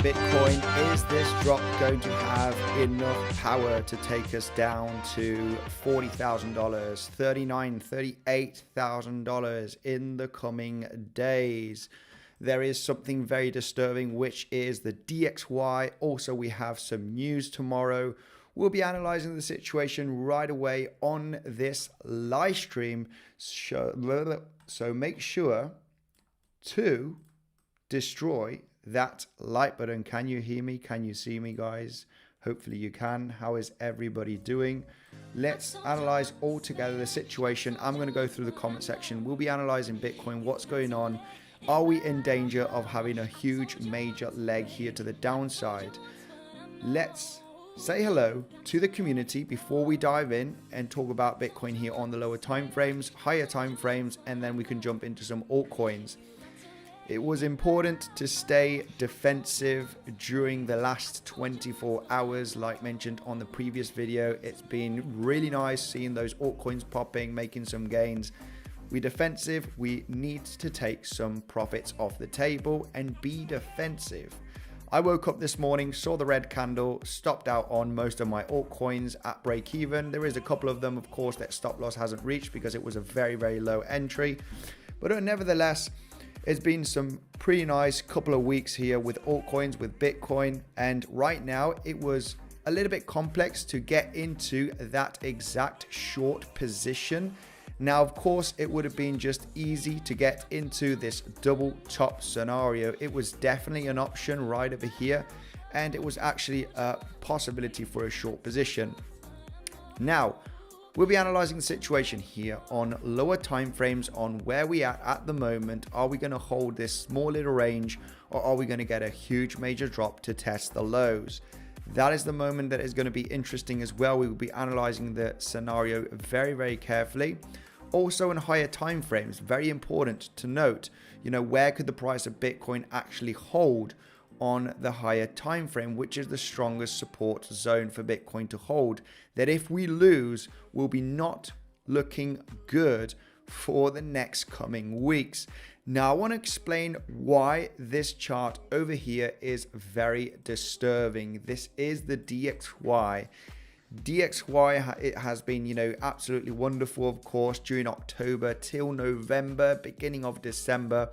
Bitcoin, is this drop going to have enough power to take us down to $40,000, $39,000, $38,000 in the coming days? There is something very disturbing, which is the DXY. Also, we have some news tomorrow. We'll be analyzing the situation right away on this live stream. So make sure to destroy that like button. Can you hear me? Can you see me, guys? Hopefully you can. How is everybody doing? Let's analyze all together the situation. I'm going to go through the comment section. We'll be analyzing Bitcoin. What's going on? Are we in danger of having a huge major leg here to the downside? Let's say hello to the community before we dive in and talk about Bitcoin here on the lower time frames, higher time frames, and then we can jump into some altcoins. It was important to stay defensive during the last 24 hours. Like mentioned on the previous video, it's been really nice seeing those altcoins popping, making some gains. We're defensive. We need to take some profits off the table and be defensive. I woke up this morning, saw the red candle, stopped out on most of my altcoins at break even. There is a couple of them, of course, that stop loss hasn't reached because it was a very, very low entry. But nevertheless, it's been some pretty nice couple of weeks here with altcoins, with Bitcoin. And right now it was a little bit complex to get into that exact short position. Now, of course, it would have been just easy to get into this double top scenario. It was definitely an option right over here. And it was actually a possibility for a short position. Now, we'll be analyzing the situation here on lower time frames on where we are at the moment. Are we going to hold this small little range, or are we going to get a huge major drop to test the lows? That is the moment that is going to be interesting as well. We will be analyzing the scenario very, very carefully. Also in higher time frames, very important to note, where could the price of Bitcoin actually hold on the higher time frame, which is the strongest support zone for Bitcoin to hold, that if we lose, will be not looking good for the next coming weeks. Now, I want to explain why this chart over here is very disturbing. This is the DXY. DXY, it has been, absolutely wonderful, of course, during October till November, beginning of December.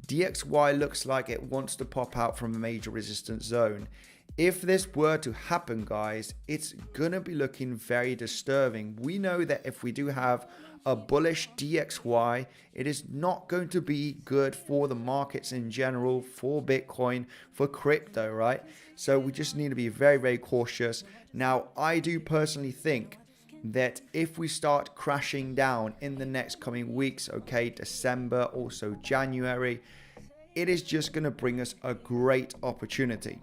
DXY looks like it wants to pop out from a major resistance zone. If this were to happen, guys, it's going to be looking very disturbing. We know that if we do have a bullish DXY, it is not going to be good for the markets in general, for Bitcoin, for crypto, right? So we just need to be very, very cautious. Now, I do personally think that if we start crashing down in the next coming weeks, okay, December, also January, it is just going to bring us a great opportunity.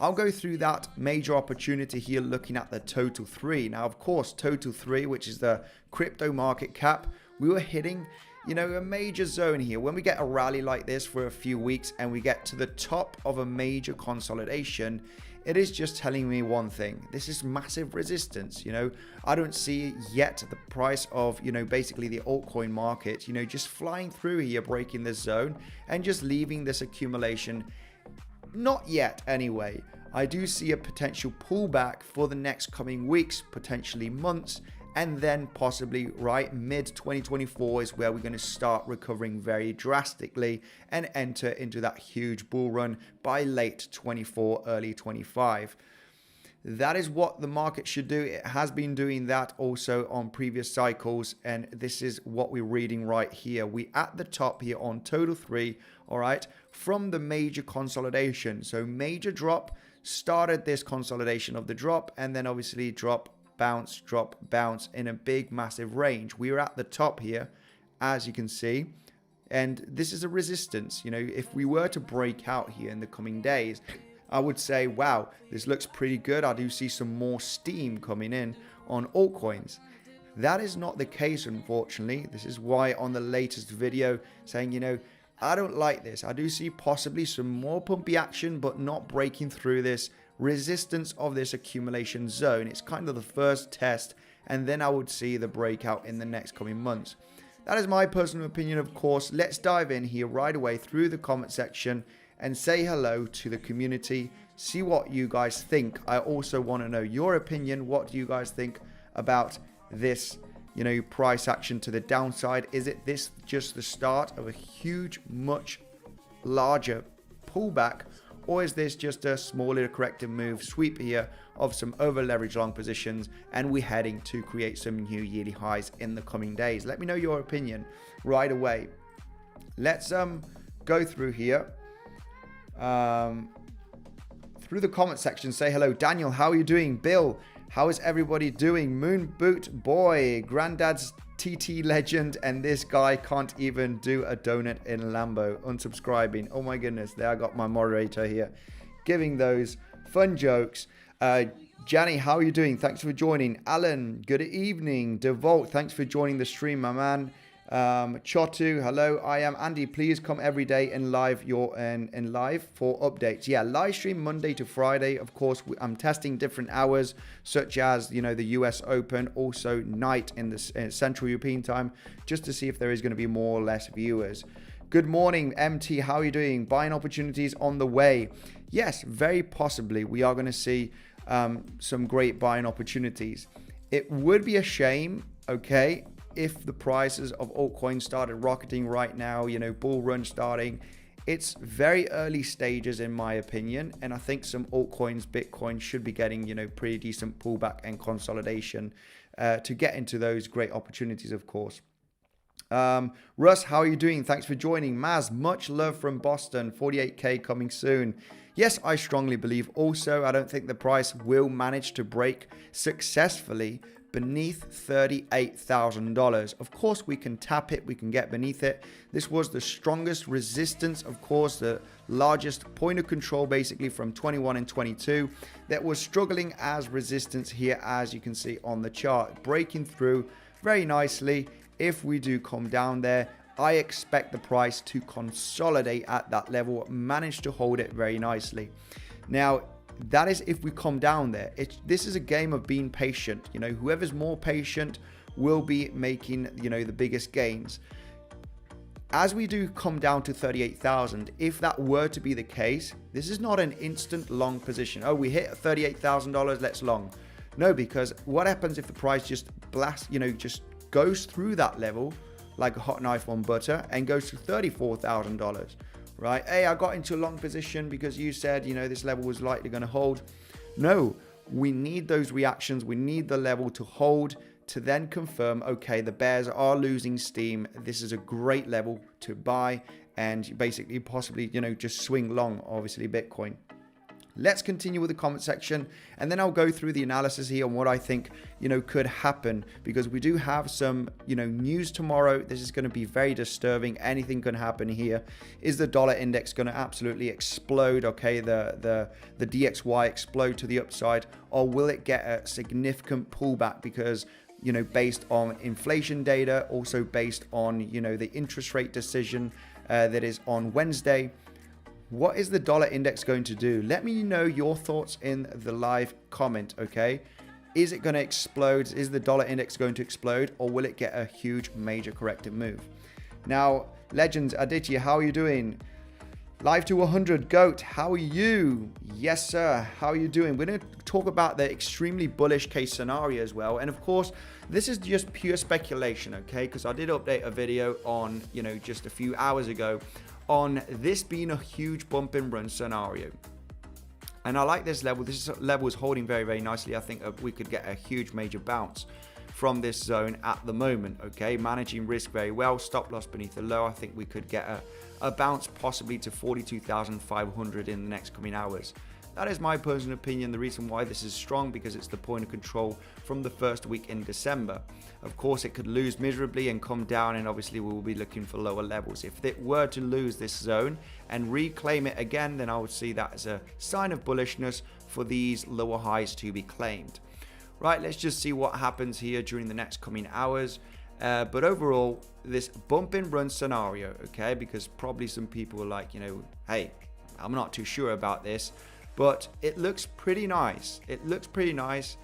I'll go through that major opportunity here looking at the total 3. Now, of course, total 3, which is the crypto market cap, we were hitting, a major zone here. When we get a rally like this for a few weeks and we get to the top of a major consolidation, it is just telling me one thing. This is massive resistance. I don't see yet the price of, basically the altcoin market, just flying through here, breaking this zone and just leaving this accumulation. Not yet anyway. I do see a potential pullback for the next coming weeks, potentially months, and then possibly right mid 2024 is where we're going to start recovering very drastically and enter into that huge bull run by late 24, early 25. That is what the market should do. It has been doing that also on previous cycles, and this is what we're reading right here. We at the top here on total 3, all right, from the major consolidation. So major drop started this consolidation of the drop, and then obviously drop, bounce in a big massive range. We are at the top here, as you can see, and this is a resistance. If we were to break out here in the coming days, I would say, wow, this looks pretty good. I do see some more steam coming in on altcoins. That is not the case, unfortunately. This is why on the latest video saying, I don't like this. I do see possibly some more pumpy action, but not breaking through this resistance of this accumulation zone. It's kind of the first test, and then I would see the breakout in the next coming months. That is my personal opinion, of course. Let's dive in here right away through the comment section and say hello to the community. See what you guys think. I also want to know your opinion. What do you guys think about this, price action to the downside? Is it this just the start of a huge, much larger pullback, or is this just a small little corrective move sweep here of some over leveraged long positions, and we're heading to create some new yearly highs in the coming days? Let me know your opinion right away. Let's go through here through the comment section. Say hello. Daniel, how are you doing? Bill, how is everybody doing? Moon Boot Boy, Granddad's TT legend, and this guy can't even do a donut in Lambo. Unsubscribing. Oh my goodness, there I got my moderator here giving those fun jokes. Janny, how are you doing? Thanks for joining. Alan, good evening. Devolt, thanks for joining the stream, my man. Chotu, hello. I am Andy. Please come every day in live. In live for updates. Yeah, live stream Monday to Friday. Of course, I'm testing different hours, such as the US Open, also night in the Central European time, just to see if there is going to be more or less viewers. Good morning, MT. How are you doing? Buying opportunities on the way. Yes, very possibly we are going to see some great buying opportunities. It would be a shame, okay, if the prices of altcoins started rocketing right now, bull run starting. It's very early stages in my opinion, and I think some altcoins, Bitcoin, should be getting, pretty decent pullback and consolidation to get into those great opportunities, of course. Russ, how are you doing? Thanks for joining. Maz, much love from Boston. 48K coming soon. Yes, I strongly believe also, I don't think the price will manage to break successfully beneath $38,000. Of course, we can tap it, we can get beneath it. This was the strongest resistance, of course, the largest point of control basically from 21 and 22 that was struggling as resistance here, as you can see on the chart, breaking through very nicely. If we do come down there, I expect the price to consolidate at that level, manage to hold it very nicely. Now, that is if we come down there. This is a game of being patient. Whoever's more patient will be making, the biggest gains. As we do come down to 38,000, if that were to be the case, this is not an instant long position. Oh, we hit $38,000, let's long. No, because what happens if the price just just goes through that level like a hot knife on butter and goes to $34,000? Right? Hey, I got into a long position because you said, this level was likely going to hold. No, we need those reactions. We need the level to hold to then confirm, okay, the bears are losing steam. This is a great level to buy and basically possibly, just swing long, obviously, Bitcoin. Let's continue with the comment section, and then I'll go through the analysis here on what I think, could happen, because we do have some, news tomorrow. This is going to be very disturbing. Anything can happen here. Is the dollar index going to absolutely explode? Okay, the DXY explode to the upside, or will it get a significant pullback because, based on inflation data, also based on, the interest rate decision that is on Wednesday? What is the dollar index going to do? Let me know your thoughts in the live comment, okay? Is it going to explode? Is the dollar index going to explode, or will it get a huge major corrective move? Now, Legends, Aditya, how are you doing? Live to 100, Goat, how are you? Yes, sir. How are you doing? We're going to talk about the extremely bullish case scenario as well. And of course, this is just pure speculation, okay? Because I did update a video on, just a few hours ago on this being a huge bump and run scenario. And I like this level. This level is holding very, very nicely. I think we could get a huge major bounce from this zone at the moment, okay? Managing risk very well. Stop loss beneath the low. I think we could get a bounce possibly to 42,500 in the next coming hours. That is my personal opinion. The reason why this is strong, because it's the point of control from the first week in December. Of course, it could lose miserably and come down, and obviously we will be looking for lower levels. If it were to lose this zone and reclaim it again, then I would see that as a sign of bullishness for these lower highs to be claimed. Right, let's just see what happens here during the next coming hours. But overall, this bump and run scenario, okay, because probably some people are like, hey, I'm not too sure about this. But it looks pretty nice. It looks pretty nice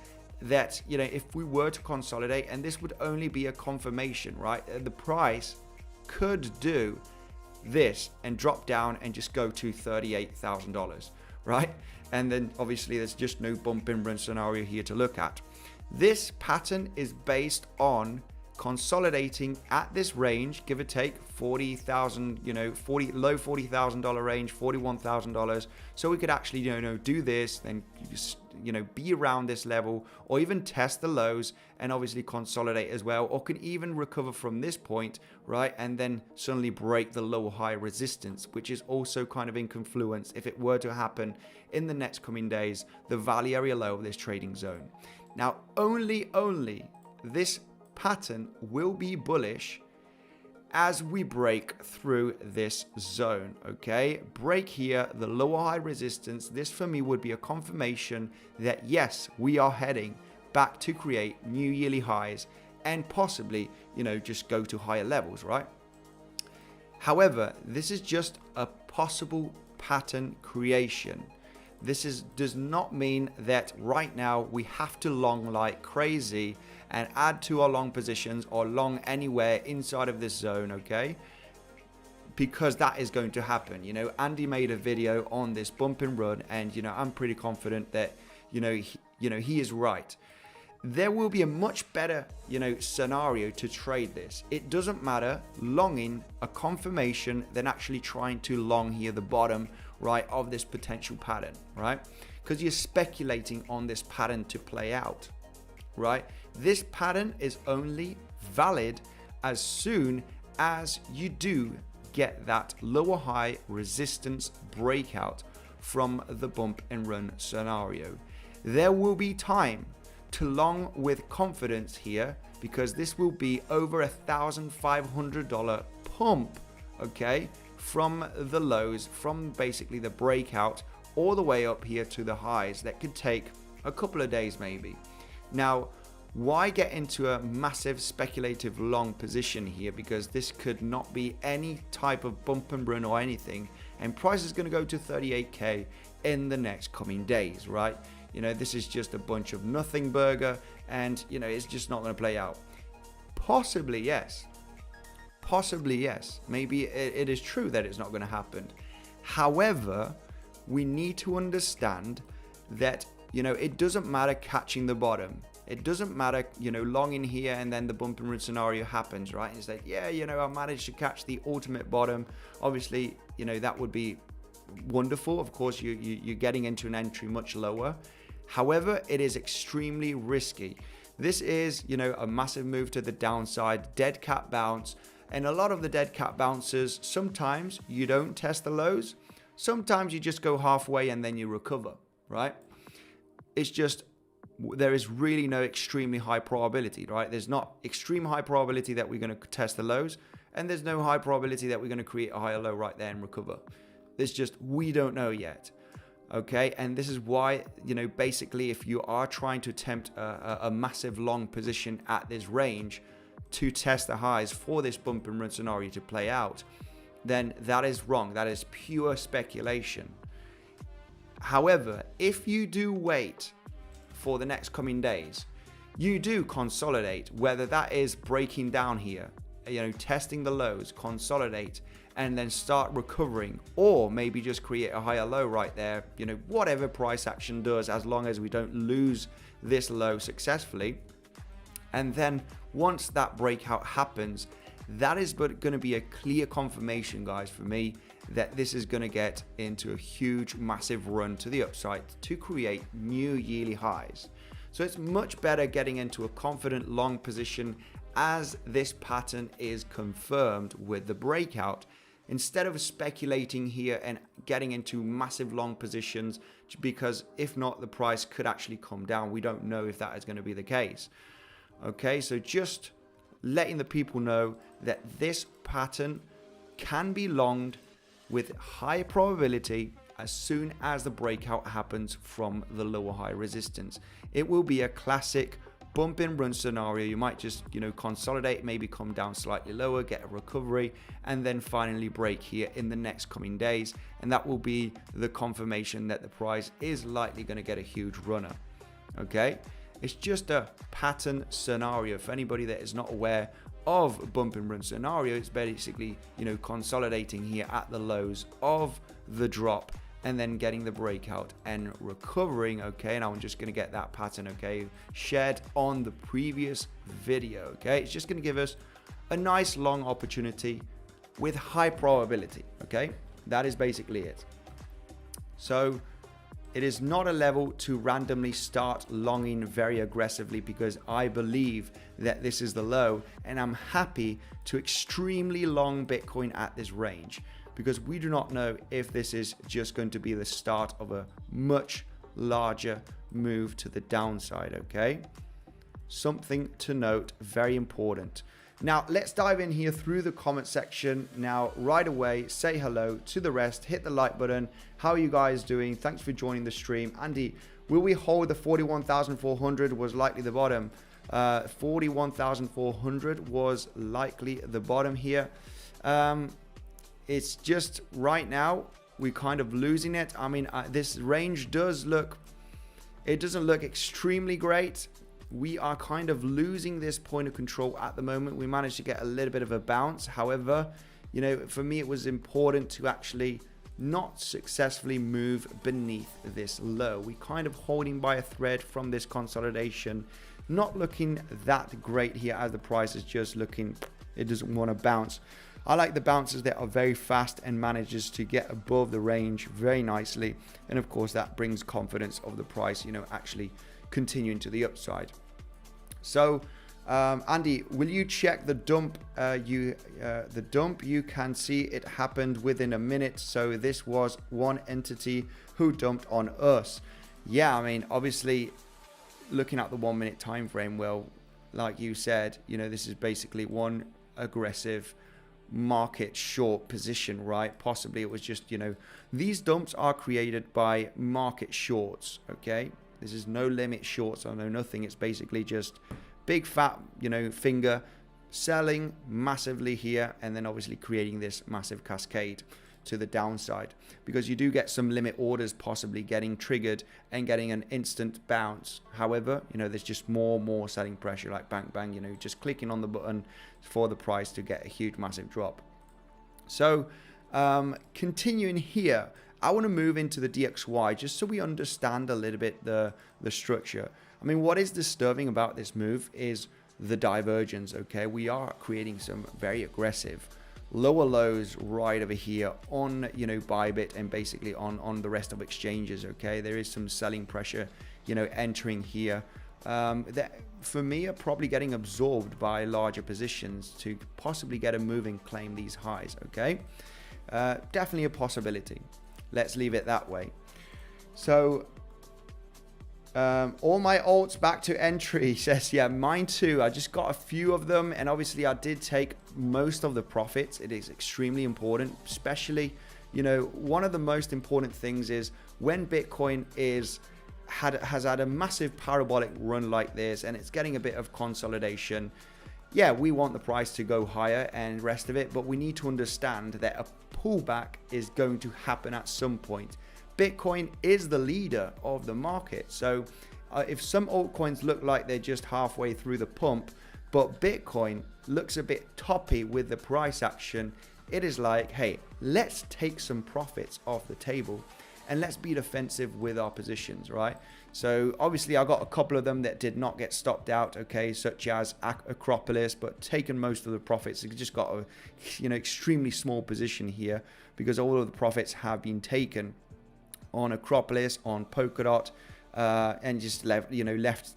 that, if we were to consolidate, and this would only be a confirmation, right? The price could do this and drop down and just go to $38,000, right? And then obviously there's just no bump and run scenario here to look at. This pattern is based on consolidating at this range, give or take 40,000, low $40,000 range, $41,000. So we could actually, do this, then be around this level, or even test the lows and obviously consolidate as well, or can even recover from this point, right? And then suddenly break the low high resistance, which is also kind of in confluence, if it were to happen in the next coming days, the value area low of this trading zone. Now, only this pattern will be bullish as we break through this zone, okay? Break here, the lower high resistance. This for me would be a confirmation that yes, we are heading back to create new yearly highs and possibly, just go to higher levels, right? However, this is just a possible pattern creation. This does not mean that right now we have to long like crazy and add to our long positions or long anywhere inside of this zone, okay? Because that is going to happen. Andy made a video on this bump and run, and I'm pretty confident that he is right. There will be a much better scenario to trade this. It doesn't matter longing a confirmation than actually trying to long here the bottom, right, of this potential pattern, right? Because you're speculating on this pattern to play out, right? This pattern is only valid as soon as you do get that lower high resistance breakout from the bump and run scenario. There will be time to long with confidence here, because this will be over $1,500 pump, okay, from the lows, from basically the breakout all the way up here to the highs. That could take a couple of days maybe. Now, why get into a massive speculative long position here? Because this could not be any type of bump and run or anything, and price is going to go to 38k in the next coming days, right? This is just a bunch of nothing burger, and it's just not going to play out. Possibly yes, maybe it is true that it's not going to happen. However, we need to understand that it doesn't matter catching the bottom. It doesn't matter, long in here and then the bump and run scenario happens, right? It's like, yeah, I managed to catch the ultimate bottom. Obviously, that would be wonderful. Of course, you're getting into an entry much lower. However, it is extremely risky. This is, a massive move to the downside, dead cat bounce. And a lot of the dead cat bounces, sometimes you don't test the lows. Sometimes you just go halfway and then you recover, right? It's just, there is really no extremely high probability, right? There's not extreme high probability that we're going to test the lows, and there's no high probability that we're going to create a higher low right there and recover. There's just, we don't know yet, okay? And this is why, basically if you are trying to attempt a massive long position at this range to test the highs for this bump and run scenario to play out, then that is wrong. That is pure speculation. However, if you do wait for the next coming days, you do consolidate, whether that is breaking down here, testing the lows, consolidate, and then start recovering, or maybe just create a higher low right there, whatever price action does, as long as we don't lose this low successfully. And then once that breakout happens, that is going to be a clear confirmation, guys, for me, that this is going to get into a huge, massive run to the upside to create new yearly highs. So it's much better getting into a confident long position as this pattern is confirmed with the breakout, instead of speculating here and getting into massive long positions, because if not, the price could actually come down. We don't know if that is going to be the case. Okay, so just letting the people know that this pattern can be longed with high probability as soon as the breakout happens from the lower high resistance. It will be a classic bump and run scenario. You might just, consolidate, maybe come down slightly lower, get a recovery, and then finally break here in the next coming days. And that will be the confirmation that the price is likely going to get a huge runner. Okay, it's just a pattern scenario for anybody that is not aware of bump and run scenario, it's basically, consolidating here at the lows of the drop and then getting the breakout and recovering. Okay, and I'm just going to get that pattern, okay, shared on the previous video. Okay, it's just going to give us a nice long opportunity with high probability. Okay, that is basically it. So it is not a level to randomly start longing very aggressively, because I believe that this is the low, and I'm happy to extremely long Bitcoin at this range, because we do not know if this is just going to be the start of a much larger move to the downside. Okay, something to note, very important. Now, let's dive in here through the comment section. Now, right away, say hello to the rest. Hit the like button. How are you guys doing? Thanks for joining the stream. Andy, will we hold the 41,400 was likely the bottom? 41,400 was likely the bottom here. It's just right now, we're kind of losing it. I mean, this range doesn't look extremely great. We are kind of losing this point of control at the moment. We managed to get a little bit of a bounce. However, for me, it was important to actually not successfully move beneath this low. We kind of holding by a thread from this consolidation, not looking that great here, as the price is just looking, it doesn't want to bounce. I like the bounces that are very fast and manages to get above the range very nicely. And of course, that brings confidence of the price, actually continuing to the upside. So Andy, will you check the dump? The dump, you can see it happened within a minute. So this was one entity who dumped on us. Yeah, I mean, obviously looking at the 1 minute time frame, well, like you said, this is basically one aggressive market short position, right? Possibly it was just, these dumps are created by market shorts. Okay, this is no limit shorts or no nothing. It's basically just big fat, finger selling massively here, and then obviously creating this massive cascade to the downside, because you do get some limit orders possibly getting triggered and getting an instant bounce. However, there's just more selling pressure, like bang bang, just clicking on the button for the price to get a huge massive drop. So continuing here, I want to move into the DXY just so we understand a little bit the structure. I mean, what is disturbing about this move is the divergence. Okay, we are creating some very aggressive lower lows right over here on Bybit and basically on the rest of exchanges. Okay, there is some selling pressure entering here that for me are probably getting absorbed by larger positions to possibly get a move and claim these highs. Okay, definitely a possibility. Let's leave it that way. So all my alts back to entry, says, yeah, mine too. I just got a few of them, and obviously I did take most of the profits. It is extremely important, especially, one of the most important things is when Bitcoin has had a massive parabolic run like this and it's getting a bit of consolidation. Yeah, we want the price to go higher and rest of it, but we need to understand that a pullback is going to happen at some point. Bitcoin is the leader of the market. So if some altcoins look like they're just halfway through the pump, but Bitcoin looks a bit toppy with the price action, it is like, hey, let's take some profits off the table and let's be defensive with our positions, right? So obviously I got a couple of them that did not get stopped out, okay, such as Acropolis, but taken most of the profits. It just got a extremely small position here because all of the profits have been taken on Acropolis, on Polkadot, and just left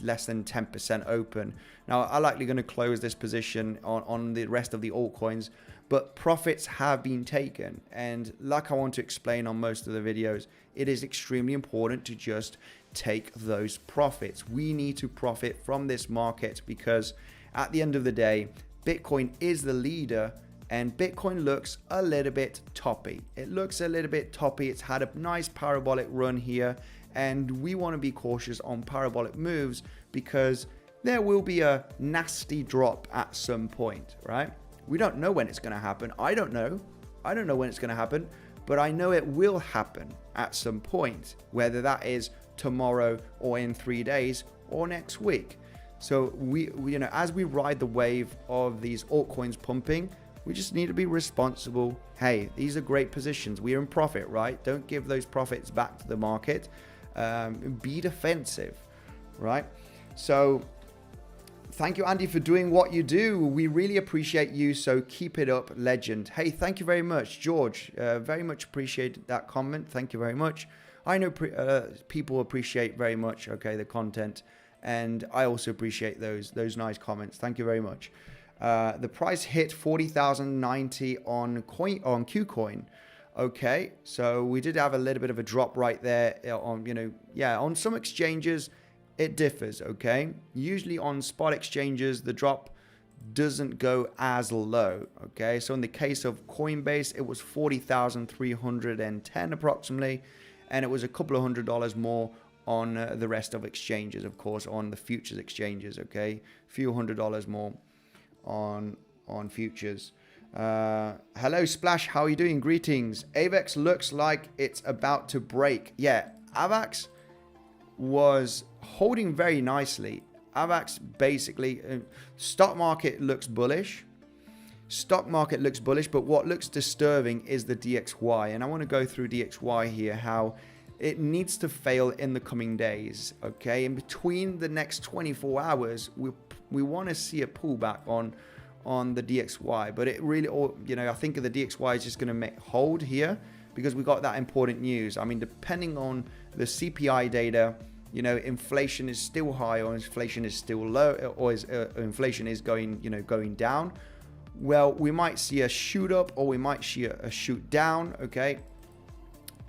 less than 10% open. Now I'm likely going to close this position on the rest of the altcoins, but profits have been taken. And like I want to explain on most of the videos, it is extremely important to just take those profits. We need to profit from this market because at the end of the day, Bitcoin is the leader. And Bitcoin looks a little bit toppy. It looks a little bit toppy. It's had a nice parabolic run here. And we want to be cautious on parabolic moves because there will be a nasty drop at some point, right? We don't know when it's going to happen. I don't know when it's going to happen, but I know it will happen at some point, whether that is tomorrow or in 3 days or next week. So we as we ride the wave of these altcoins pumping, we just need to be responsible. Hey, these are great positions. We are in profit, right? Don't give those profits back to the market. Be defensive, right? So thank you, Andy, for doing what you do. We really appreciate you. So keep it up, legend. Hey, thank you very much, George. Very much appreciated that comment. Thank you very much. I know people appreciate very much, okay, the content. And I also appreciate those nice comments. Thank you very much. The price hit 40,090 on KuCoin. Okay, so we did have a little bit of a drop right there on, on some exchanges it differs, okay? Usually on spot exchanges the drop doesn't go as low, okay? So in the case of Coinbase, it was 40,310 approximately, and it was a couple of $100 more on the rest of exchanges, of course, on the futures exchanges, okay? A few $100 more on futures. Hello Splash, how are you doing? Greetings. AVAX looks like it's about to break. Yeah, AVAX was holding very nicely. AVAX basically, stock market looks bullish. But what looks disturbing is the DXY. And I want to go through DXY here, how it needs to fail in the coming days, okay? In between the next 24 hours, we want to see a pullback on the DXY, but it really, I think the DXY is just going to hold here because we got that important news. I mean, depending on the CPI data, inflation is still high or inflation is still low, or inflation is going down. Well, we might see a shoot up or we might see a shoot down, okay?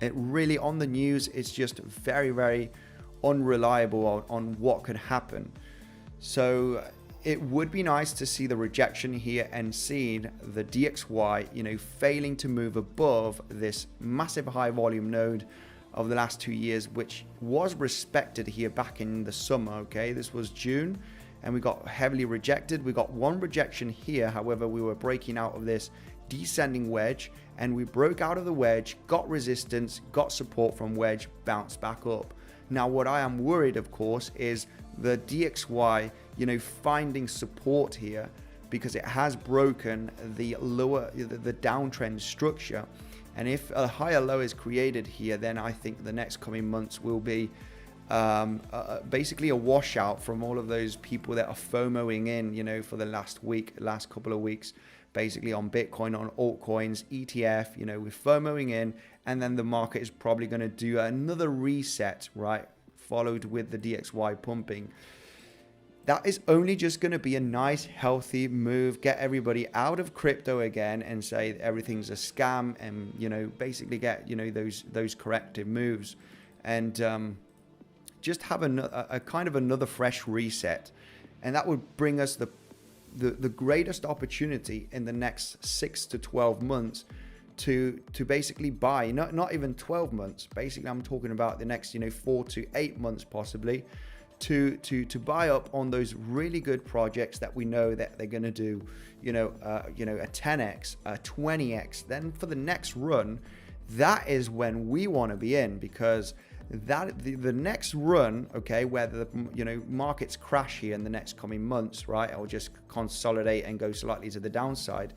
It really, on the news, it's just very, very unreliable on what could happen. So it would be nice to see the rejection here and seeing the DXY, failing to move above this massive high volume node of the last 2 years, which was respected here back in the summer, okay? This was June, and we got heavily rejected. We got one rejection here. However, we were breaking out of this descending wedge, and we broke out of the wedge, got resistance, got support from wedge, bounced back up. Now, what I am worried, of course, is the DXY, finding support here because it has broken the downtrend structure. And if a higher low is created here, then I think the next coming months will be basically a washout from all of those people that are FOMOing in, for the last couple of weeks, basically on Bitcoin, on altcoins, ETF, we're FOMOing in, and then the market is probably going to do another reset, right? Followed with the DXY pumping. That is only just going to be a nice, healthy move, get everybody out of crypto again and say everything's a scam, and, basically get, those corrective moves, and just have a kind of another fresh reset. And that would bring us the greatest opportunity in the next 6 to 12 months to basically buy, not even 12 months. Basically, I'm talking about the next, 4 to 8 months possibly, to buy up on those really good projects that we know that they're going to do, a 10x, a 20x. Then for the next run, that is when we want to be in, because that the next run, okay, where the markets crash here in the next coming months, right, or just consolidate and go slightly to the downside.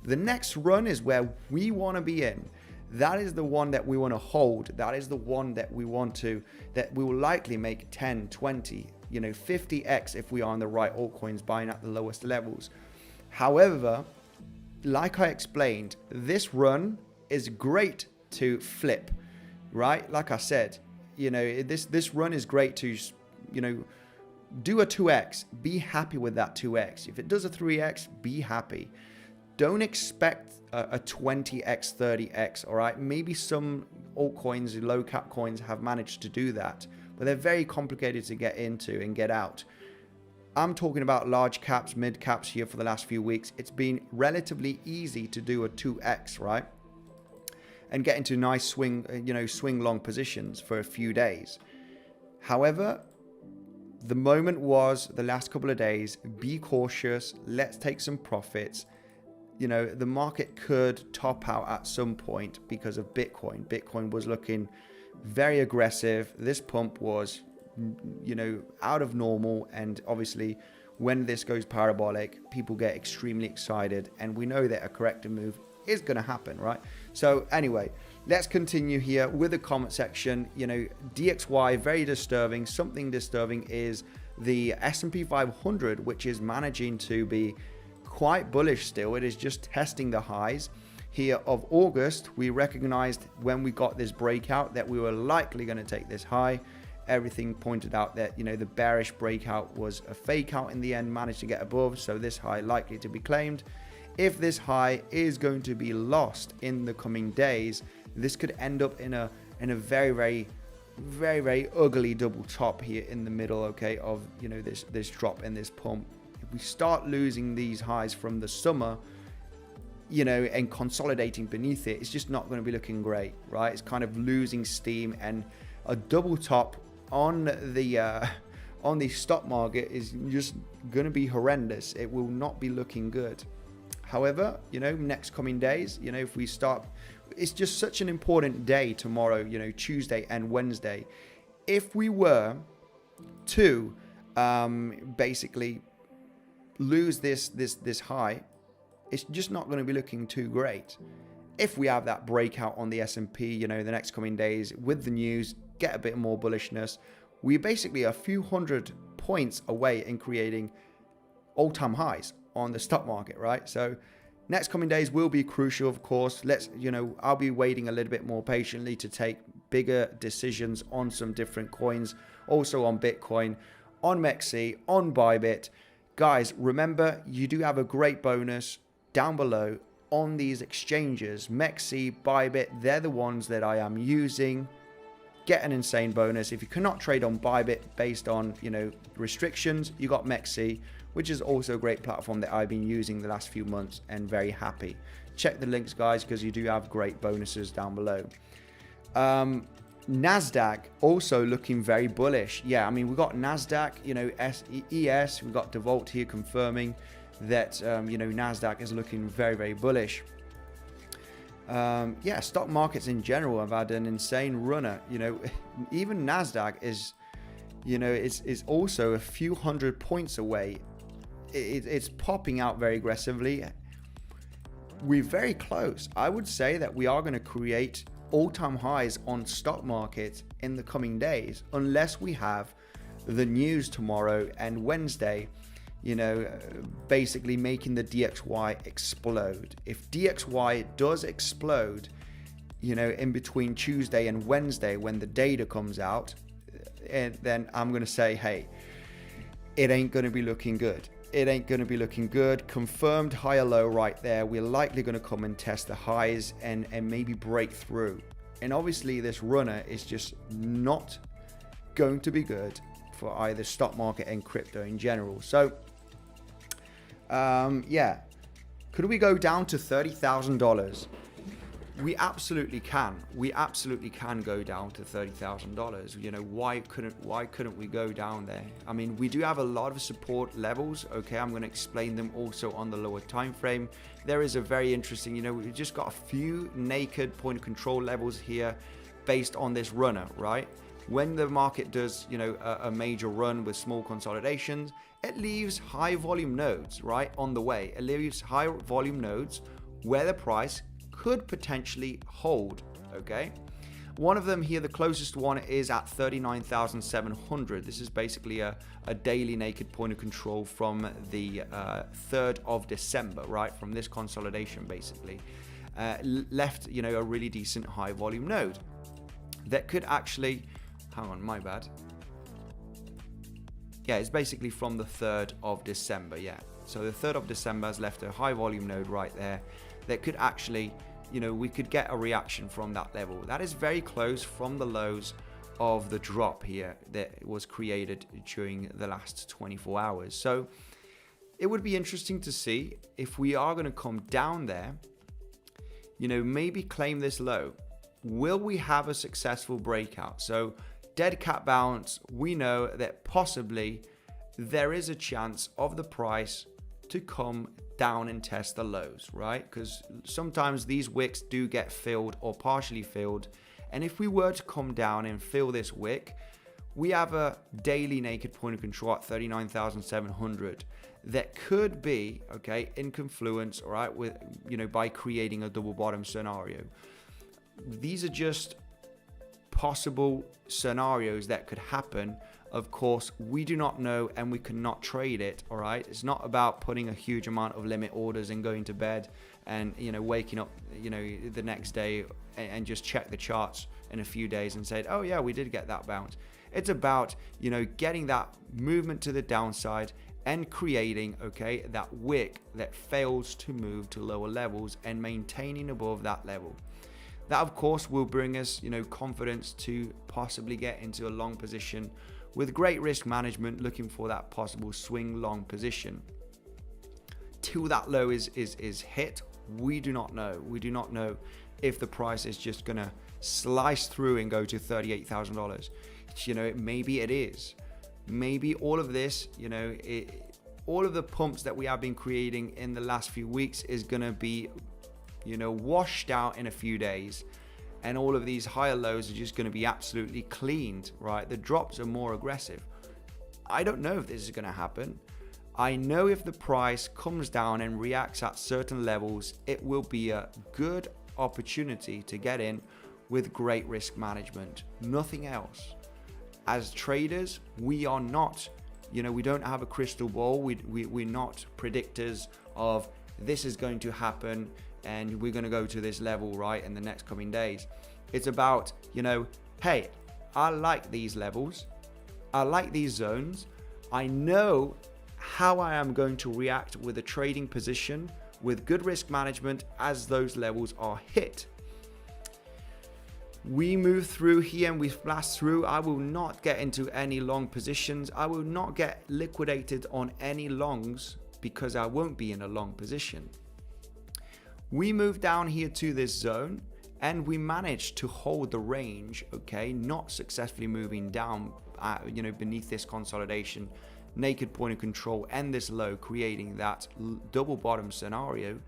The next run is where we want to be in. That is the one that we want to hold. That is the one that we will likely make 10, 20, 50x if we are on the right altcoins, buying at the lowest levels. However, like I explained, this run is great to flip, right? Like I said, this run is great to, do a 2x, be happy with that 2x. If it does a 3x, be happy. Don't expect a 20x, 30x, all right? Maybe some altcoins, low cap coins have managed to do that, but they're very complicated to get into and get out. I'm talking about large caps, mid caps here for the last few weeks. It's been relatively easy to do a 2x, right? And get into nice swing long positions for a few days. However, the moment was the last couple of days, be cautious, let's take some profits. The market could top out at some point because of Bitcoin. Bitcoin was looking very aggressive. This pump was out of normal. And obviously when this goes parabolic, people get extremely excited, and we know that a corrective move is going to happen, right? So anyway, let's continue here with the comment section. DXY, very disturbing. Something disturbing is the S&P 500, which is managing to be quite bullish still. It is just testing the highs here of August. We recognized when we got this breakout that we were likely going to take this high. Everything pointed out that the bearish breakout was a fake out in the end, managed to get above, so this high likely to be claimed. If this high is going to be lost in the coming days, this could end up in a very, very, very, very ugly double top here in the middle, okay, of this drop and this pump. If we start losing these highs from the summer, and consolidating beneath it, it's just not going to be looking great, right? It's kind of losing steam, and a double top on the stock market is just going to be horrendous. It will not be looking good. However, next coming days, if we start, it's just such an important day tomorrow, Tuesday and Wednesday. If we were to basically lose this high, it's just not going to be looking too great. If we have that breakout on the S&P, the next coming days with the news, get a bit more bullishness, we're basically a few hundred points away in creating all-time highs on the stock market, right? So next coming days will be crucial, of course. I'll be waiting a little bit more patiently to take bigger decisions on some different coins, also on Bitcoin, on MEXC, on Bybit. Guys, remember, you do have a great bonus down below on these exchanges. MEXC, Bybit, they're the ones that I am using. Get an insane bonus. If you cannot trade on Bybit based on restrictions, you got MEXC, which is also a great platform that I've been using the last few months and very happy. Check the links, guys, because you do have great bonuses down below. NASDAQ also looking very bullish. Yeah, I mean, we got NASDAQ, ES, we got DeVault here confirming that NASDAQ is looking very, very bullish. Yeah, stock markets in general have had an insane runner. Even NASDAQ is is also a few hundred points away. It's popping out very aggressively. We're very close. I would say that we are going to create all-time highs on stock market in the coming days, unless we have the news tomorrow and Wednesday, basically making the DXY explode. If DXY does explode, in between Tuesday and Wednesday when the data comes out, and then I'm going to say, hey, it ain't going to be looking good. It ain't going to be looking good. Confirmed higher low right there. We're likely going to come and test the highs and maybe break through. And obviously this runner is just not going to be good for either stock market and crypto in general. So yeah, could we go down to $30,000? We absolutely can. We absolutely can go down to $30,000. Why couldn't we go down there? I mean, we do have a lot of support levels. Okay, I'm going to explain them also on the lower time frame. There is a very interesting, we've just got a few naked point of control levels here based on this runner, right? When the market does, a major run with small consolidations, it leaves high volume nodes, right, on the way. It leaves high volume nodes where the price could potentially hold, okay? One of them here, the closest one, is at 39,700. This is basically a daily naked point of control from the 3rd of December, right? From this consolidation, basically. Left, a really decent high volume node that could actually, hang on, my bad. Yeah, it's basically from the 3rd of December, yeah. So the 3rd of December has left a high volume node right there that could actually, we could get a reaction from that level. That is very close from the lows of the drop here that was created during the last 24 hours. So it would be interesting to see if we are going to come down there, maybe claim this low. Will we have a successful breakout? So dead cat bounce, we know that possibly there is a chance of the price to come down and test the lows, right? Because sometimes these wicks do get filled or partially filled, and if we were to come down and fill this wick, we have a daily naked point of control at 39,700 that could be, okay, in confluence, all right, with, by creating a double bottom scenario. These are just possible scenarios that could happen. Of course, we do not know and we cannot trade it, all right? It's not about putting a huge amount of limit orders and going to bed and, waking up, the next day and just check the charts in a few days and said, oh yeah, we did get that bounce. It's about, getting that movement to the downside and creating, okay, that wick that fails to move to lower levels and maintaining above that level. That, of course, will bring us, confidence to possibly get into a long position with great risk management, looking for that possible swing long position. Till that low is hit, we do not know. We do not know if the price is just going to slice through and go to $38,000. Maybe it is. Maybe all of this, all of the pumps that we have been creating in the last few weeks is going to be washed out in a few days, and all of these higher lows are just going to be absolutely cleaned, right? The drops are more aggressive. I don't know if this is going to happen. I know if the price comes down and reacts at certain levels, it will be a good opportunity to get in with great risk management. Nothing else. As traders, we are not, we don't have a crystal ball. We're not predictors of this is going to happen and we're going to go to this level, right, in the next coming days. It's about, hey, I like these levels. I like these zones. I know how I am going to react with a trading position with good risk management as those levels are hit. We move through here and we blast through. I will not get into any long positions. I will not get liquidated on any longs because I won't be in a long position. We move down here to this zone and we managed to hold the range, okay, not successfully moving down, beneath this consolidation, naked point of control and this low, creating that double bottom scenario.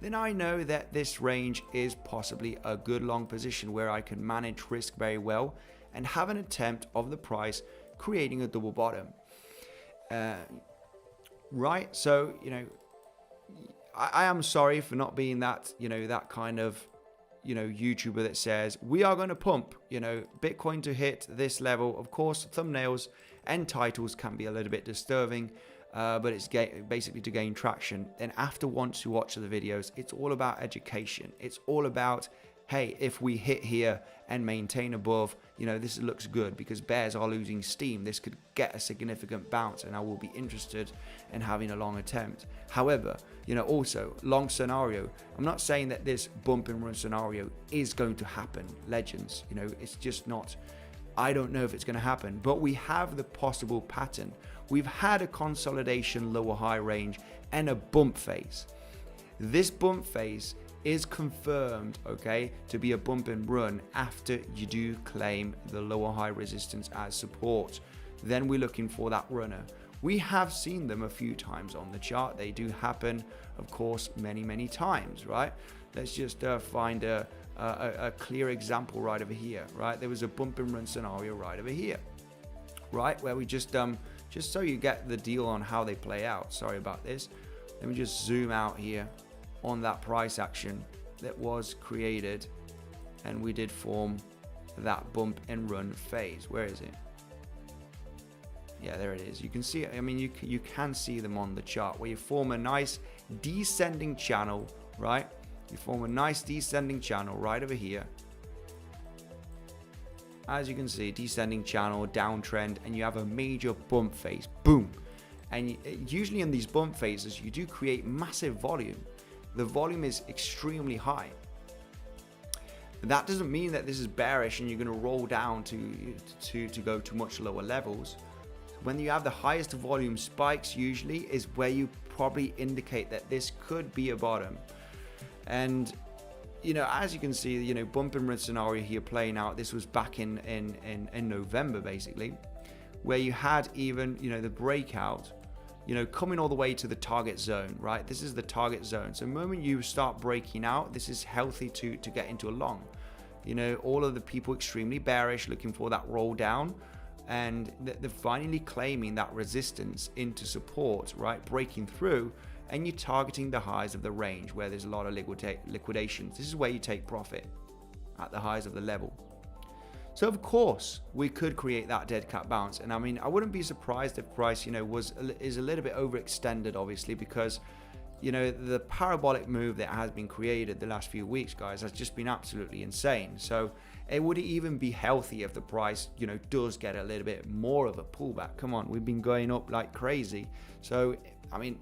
Then I know that this range is possibly a good long position where I can manage risk very well and have an attempt of the price creating a double bottom. Right, so, I am sorry for not being that, that kind of, YouTuber that says we are going to pump, Bitcoin to hit this level. Of course, thumbnails and titles can be a little bit disturbing, but it's basically to gain traction. And after once you watch the videos, it's all about education. It's all about, hey, if we hit here and maintain above, this looks good because bears are losing steam. This could get a significant bounce and I will be interested in having a long attempt. However, also long scenario, I'm not saying that this bump and run scenario is going to happen, legends, it's just not. I don't know if it's going to happen, but we have the possible pattern. We've had a consolidation lower high range and a bump phase. This bump phase is confirmed, okay, to be a bump and run after you do claim the lower high resistance as support. Then we're looking for that runner. We have seen them a few times on the chart. They do happen, of course, many times, right? Let's just find a clear example right over here, right? There was a bump and run scenario right over here, right? Where we just so you get the deal on how they play out. Sorry about this. Let me just zoom out here on that price action that was created, and we did form that bump and run phase. Where is it? Yeah, there it is. You can see it. I mean, you can see them on the chart where you form a nice descending channel, right? You form a nice descending channel right over here. As you can see, descending channel, downtrend, and you have a major bump phase. Boom. And usually in these bump phases, you do create massive volume. The volume is extremely high. That doesn't mean that this is bearish and you're going to roll down to go to much lower levels. When you have the highest volume spikes, usually is where you probably indicate that this could be a bottom. And as you can see, bump and run scenario here playing out. This was back in November, basically, where you had even the breakout, coming all the way to the target zone, right? This is the target zone. So the moment you start breaking out, this is healthy to get into a long. All of the people extremely bearish, looking for that roll down, and they're finally claiming that resistance into support, right? Breaking through, and you're targeting the highs of the range where there's a lot of liquidations. This is where you take profit, at the highs of the level. So of course we could create that dead cat bounce, and I mean, I wouldn't be surprised if price, is a little bit overextended, obviously, because the parabolic move that has been created the last few weeks, guys, has just been absolutely insane. So it would even be healthy if the price, does get a little bit more of a pullback. Come on, we've been going up like crazy. So, I mean,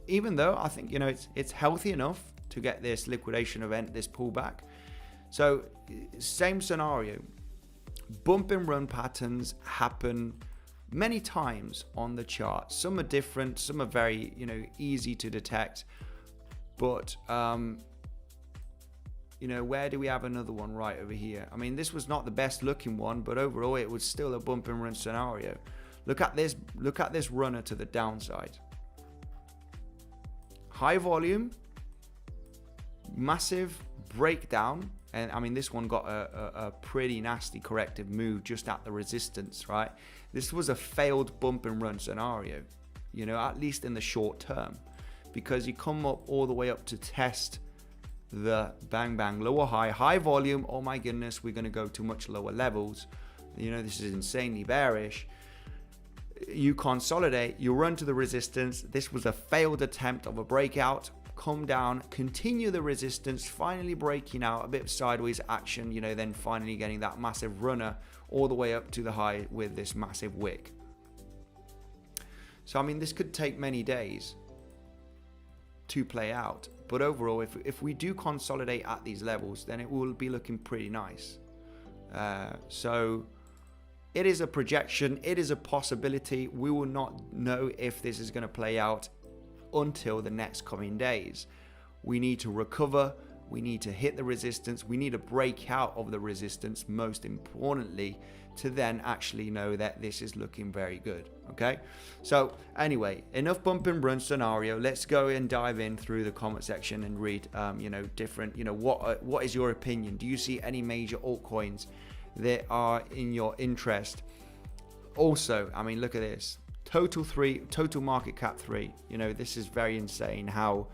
even though I think, it's healthy enough to get this liquidation event, this pullback. So same scenario, bump and run patterns happen many times on the chart. Some are different, some are very, easy to detect, but, where do we have another one? Right over here. I mean, this was not the best looking one, but overall it was still a bump and run scenario. Look at this runner to the downside. High volume, massive breakdown, and I mean, this one got a pretty nasty corrective move just at the resistance, right? This was a failed bump and run scenario, at least in the short term, because you come up all the way up to test the bang bang lower high volume. Oh my goodness, we're going to go to much lower levels. This is insanely bearish. You consolidate, you run to the resistance. This was a failed attempt of a breakout. Come down, continue the resistance, finally breaking out a bit of sideways action, then finally getting that massive runner all the way up to the high with this massive wick. So I mean, this could take many days to play out, but overall, if we do consolidate at these levels, then it will be looking pretty nice. So it is a projection, it is a possibility. We will not know if this is going to play out until the next coming days. We need to recover, we need to hit the resistance, we need to break out of the resistance, most importantly, to then actually know that this is looking very good. Okay, so anyway, enough bump and run scenario. Let's go and dive in through the comment section and read different, what is your opinion? Do you see any major altcoins that are in your interest? Also, I mean, look at this. Total market cap 3. This is very insane how,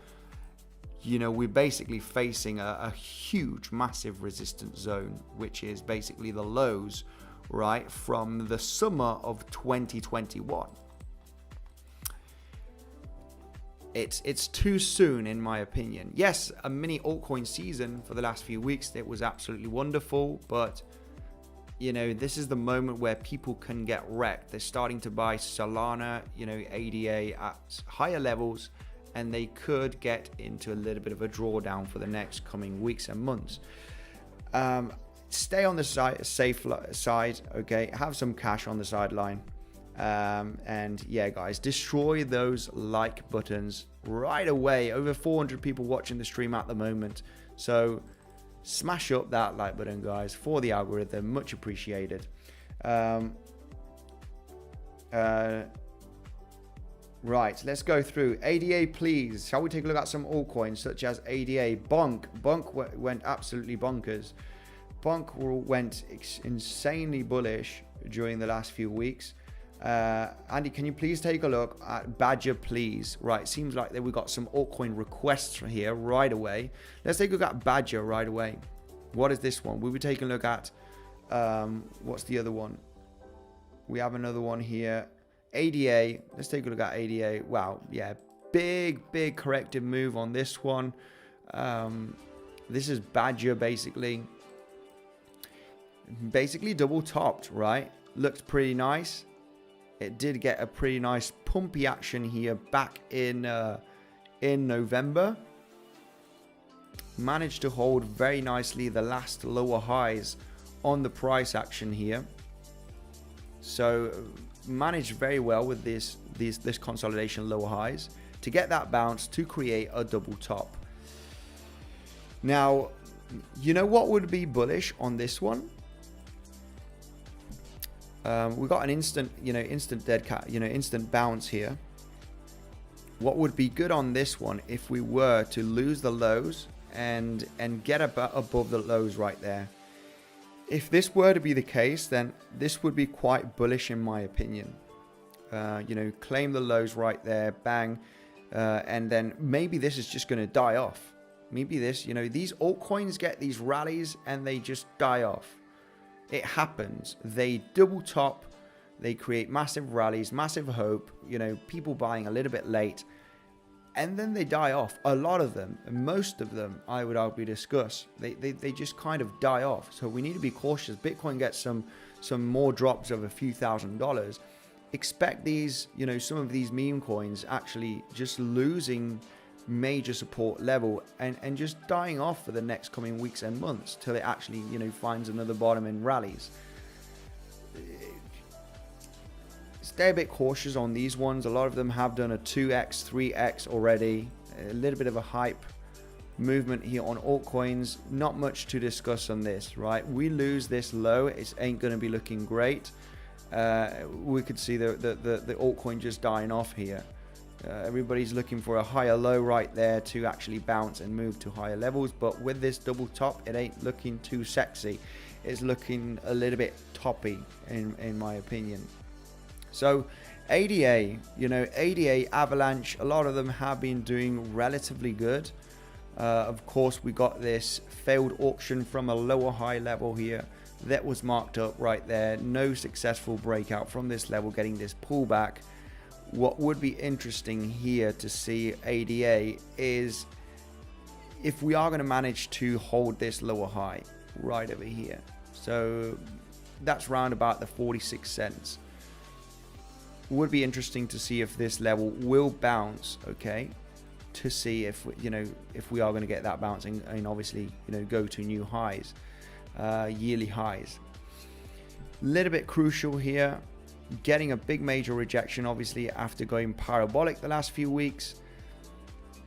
we're basically facing a huge, massive resistance zone, which is basically the lows, right, from the summer of 2021. It's too soon, in my opinion. Yes, a mini altcoin season for the last few weeks, it was absolutely wonderful, but this is the moment where people can get wrecked. They're starting to buy Solana, ADA at higher levels, and they could get into a little bit of a drawdown for the next coming weeks and months. Stay on the safe side, okay? Have some cash on the sideline. And yeah, guys, destroy those like buttons right away. Over 400 people watching the stream at the moment. So smash up that like button, guys, for the algorithm. Much appreciated. Right, let's go through. ADA, please. Shall we take a look at some altcoins such as ADA? Bonk went absolutely bonkers. Bonk went insanely bullish during the last few weeks. Andy, can you please take a look at Badger, please? Right, seems like that we got some altcoin requests from here right away. Let's take a look at Badger right away. What is this one? We'll be taking a look at, what's the other one? We have another one here. ADA, let's take a look at ADA. Wow, yeah, big corrective move on this one. This is Badger, basically double topped, right? Looked pretty nice. It did get a pretty nice pumpy action here back in November. Managed to hold very nicely the last lower highs on the price action here. So managed very well with this consolidation lower highs to get that bounce to create a double top. Now, you know what would be bullish on this one? We got an instant dead cat, instant bounce here. What would be good on this one if we were to lose the lows and get above the lows right there? If this were to be the case, then this would be quite bullish in my opinion. Claim the lows right there, bang, and then maybe this is just going to die off. Maybe this, these altcoins get these rallies and they just die off. It happens. They double top, they create massive rallies, massive hope, people buying a little bit late, and then they die off. A lot of them, most of them, I would argue, discuss. They just kind of die off. So we need to be cautious. Bitcoin gets some more drops of a few $1,000s. Expect these, some of these meme coins actually just losing major support level and just dying off for the next coming weeks and months till it actually, finds another bottom and rallies. Stay a bit cautious on these ones. A lot of them have done a 2x, 3x already. A little bit of a hype movement here on altcoins. Not much to discuss on this, right? We lose this low, it ain't going to be looking great. We could see the altcoin just dying off here. Everybody's looking for a higher low right there to actually bounce and move to higher levels, but with this double top, it ain't looking too sexy. It's looking a little bit toppy in my opinion. So ADA, ADA, Avalanche, a lot of them have been doing relatively good. Of course, we got this failed auction from a lower high level here that was marked up right there. No successful breakout from this level, getting this pullback. What would be interesting here to see ADA is if we are going to manage to hold this lower high right over here. So that's round about the 46 cents. Would be interesting to see if this level will bounce, okay, to see if if we are going to get that bounce and obviously go to new highs, yearly highs. Little bit crucial here, getting a big major rejection obviously after going parabolic the last few weeks.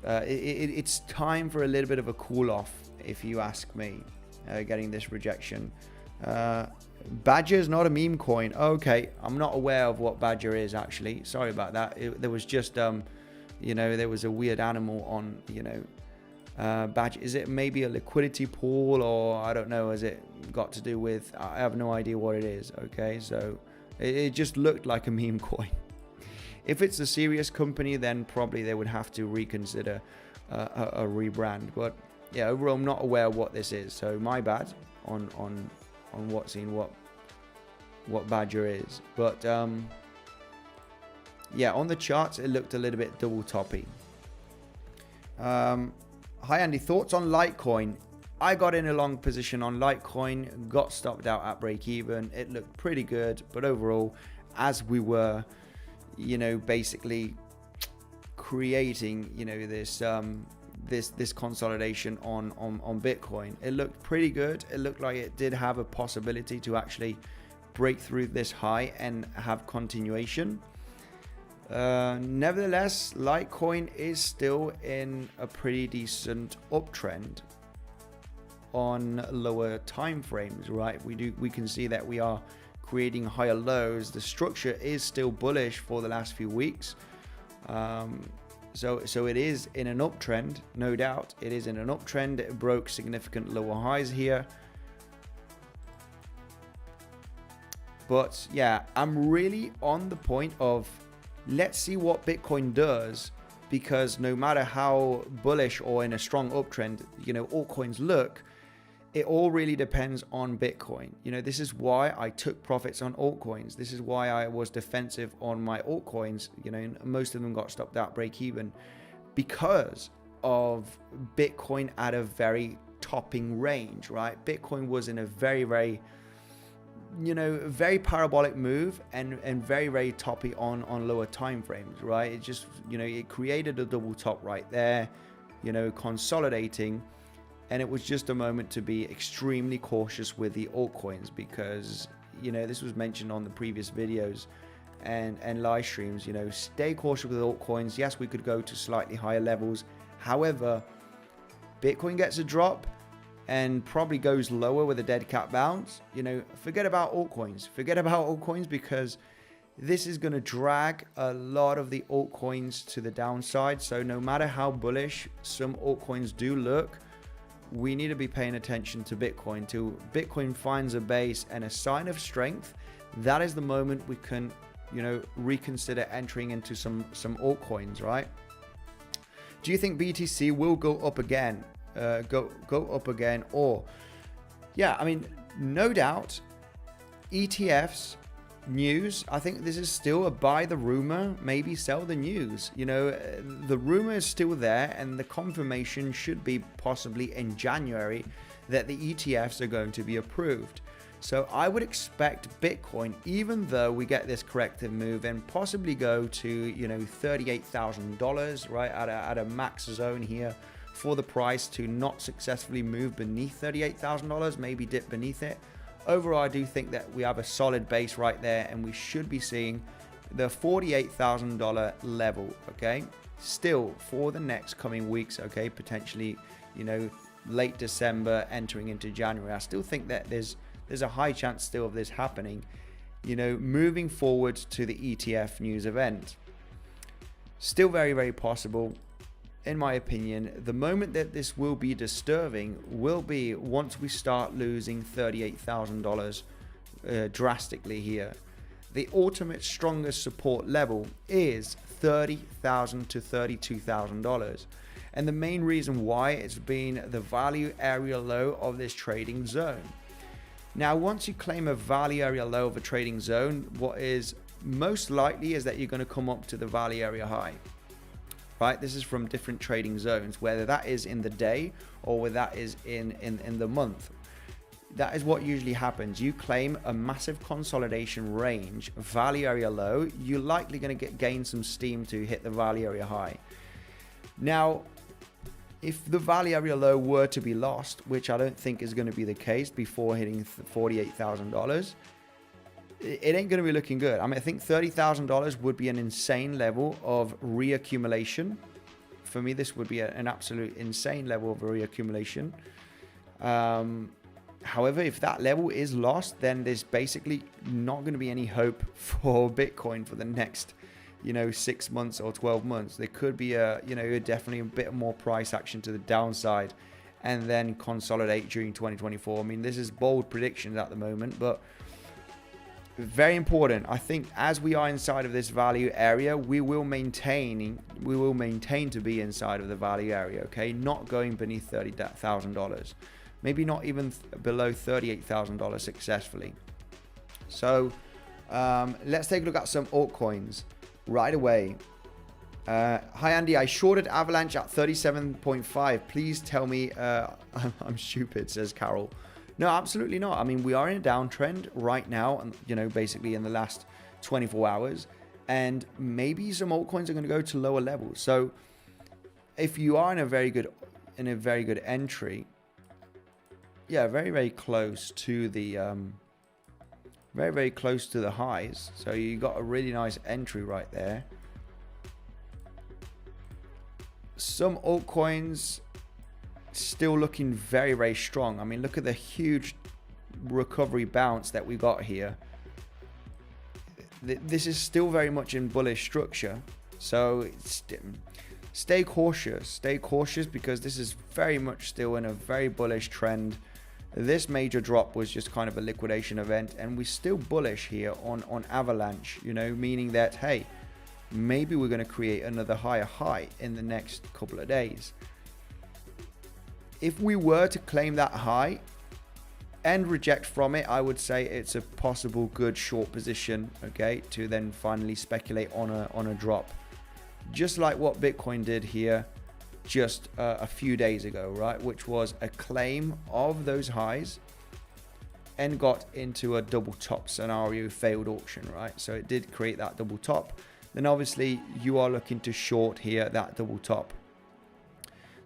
It's time for a little bit of a cool off, if you ask me. Getting this rejection. Badger is not a meme coin. Okay, I'm not aware of what Badger is actually. Sorry about that. There was just there was a weird animal on Badger. Is it maybe a liquidity pool, or I don't know? Has it got to do with? I have no idea what it is. Okay, so it just looked like a meme coin. If it's a serious company, then probably they would have to reconsider a rebrand. But yeah, overall, I'm not aware of what this is. So my bad on what Badger is. But yeah, on the charts, it looked a little bit double toppy. Hi Andy, thoughts on Litecoin? I got in a long position on Litecoin, got stopped out at break even. It looked pretty good, but overall, as we were, basically creating, this consolidation on Bitcoin, it looked pretty good. It looked like it did have a possibility to actually break through this high and have continuation. Nevertheless, Litecoin is still in a pretty decent uptrend on lower time frames, right? We can see that we are creating higher lows. The structure is still bullish for the last few weeks. So it is in an uptrend, no doubt. It is in an uptrend. It broke significant lower highs here. But yeah, I'm really on the point of let's see what Bitcoin does, because no matter how bullish or in a strong uptrend, altcoins look, it all really depends on Bitcoin. This is why I took profits on altcoins. This is why I was defensive on my altcoins. Most of them got stopped out break even because of Bitcoin at a very topping range, right? Bitcoin was in a very, very, very parabolic move and very, very toppy on lower time frames, right? It just, it created a double top right there, consolidating. And it was just a moment to be extremely cautious with the altcoins because, this was mentioned on the previous videos and live streams, stay cautious with altcoins. Yes, we could go to slightly higher levels. However, Bitcoin gets a drop and probably goes lower with a dead cat bounce. Forget about altcoins. Forget about altcoins because this is going to drag a lot of the altcoins to the downside. So no matter how bullish some altcoins do look, we need to be paying attention to Bitcoin. Till Bitcoin finds a base and a sign of strength, that is the moment we can, reconsider entering into some altcoins, right? Do you think BTC will go up again? Go up again? Or, yeah, I mean, no doubt, ETFs, news, I think this is still a buy the rumor, maybe sell the news. The rumor is still there, and the confirmation should be possibly in January that the ETFs are going to be approved. So I would expect Bitcoin, even though we get this corrective move and possibly go to, $38,000, right, at a max zone here, for the price to not successfully move beneath $38,000, maybe dip beneath it. Overall, I do think that we have a solid base right there, and we should be seeing the $48,000 level, okay? Still for the next coming weeks, okay? Potentially, late December entering into January. I still think that there's a high chance still of this happening, moving forward to the ETF news event. Still very, very possible. In my opinion, the moment that this will be disturbing will be once we start losing $38,000 drastically here. The ultimate strongest support level is $30,000 to $32,000. And the main reason why it's been the value area low of this trading zone. Now, once you claim a value area low of a trading zone, what is most likely is that you're going to come up to the value area high. Right, this is from different trading zones, whether that is in the day or whether that is in the month. That is what usually happens. You claim a massive consolidation range, value area low, you're likely going to gain some steam to hit the value area high. Now, if the value area low were to be lost, which I don't think is going to be the case before hitting $48,000, it ain't going to be looking good. I mean, I think $30,000 would be an insane level of reaccumulation. For me, this would be an absolute insane level of reaccumulation. However, if that level is lost, then there's basically not going to be any hope for Bitcoin for the next, 6 months or 12 months. There could be definitely a bit more price action to the downside and then consolidate during 2024. I mean, this is bold predictions at the moment, but very important. I think as we are inside of this value area, we will maintain to be inside of the value area, okay? Not going beneath $30,000. Maybe not even below $38,000 successfully. So let's take a look at some altcoins right away. Hi Andy, I shorted Avalanche at 37.5. Please tell me I'm stupid, says Carol. No, absolutely not. I mean, we are in a downtrend right now, and basically in the last 24 hours, and maybe some altcoins are going to go to lower levels. So, if you are in a very good entry, yeah, very, very close to the very close to the highs. So you got a really nice entry right there. Some altcoins still looking very, very strong. I mean, look at the huge recovery bounce that we got here. This is still very much in bullish structure, so stay cautious because this is very much still in a very bullish trend. This major drop was just kind of a liquidation event, and we're still bullish here on Avalanche, meaning that, hey, maybe we're going to create another higher high in the next couple of days. If we were to claim that high and reject from it, I would say it's a possible good short position, okay, to then finally speculate on a drop, just like what Bitcoin did here just a few days ago, right, which was a claim of those highs and got into a double top scenario, failed auction, right? So it did create that double top. Then obviously you are looking to short here that double top.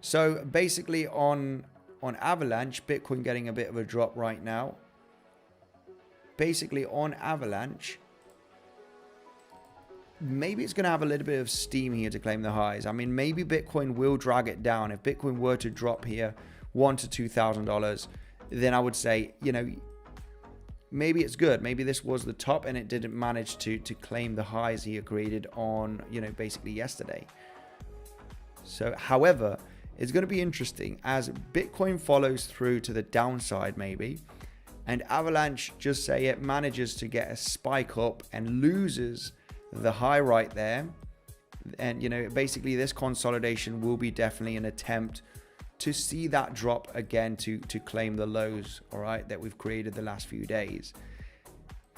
So basically on Avalanche, Bitcoin getting a bit of a drop right now. Basically on Avalanche, maybe it's going to have a little bit of steam here to claim the highs. I mean, maybe Bitcoin will drag it down. If Bitcoin were to drop here $1,000 to $2,000, then I would say, maybe it's good. Maybe this was the top and it didn't manage to claim the highs here created on, basically yesterday. So, however, It's going to be interesting as Bitcoin follows through to the downside maybe, and Avalanche, just say it manages to get a spike up and loses the high right there. And, you know, basically this consolidation will be definitely an attempt to see that drop again to claim the lows, all right, that we've created the last few days.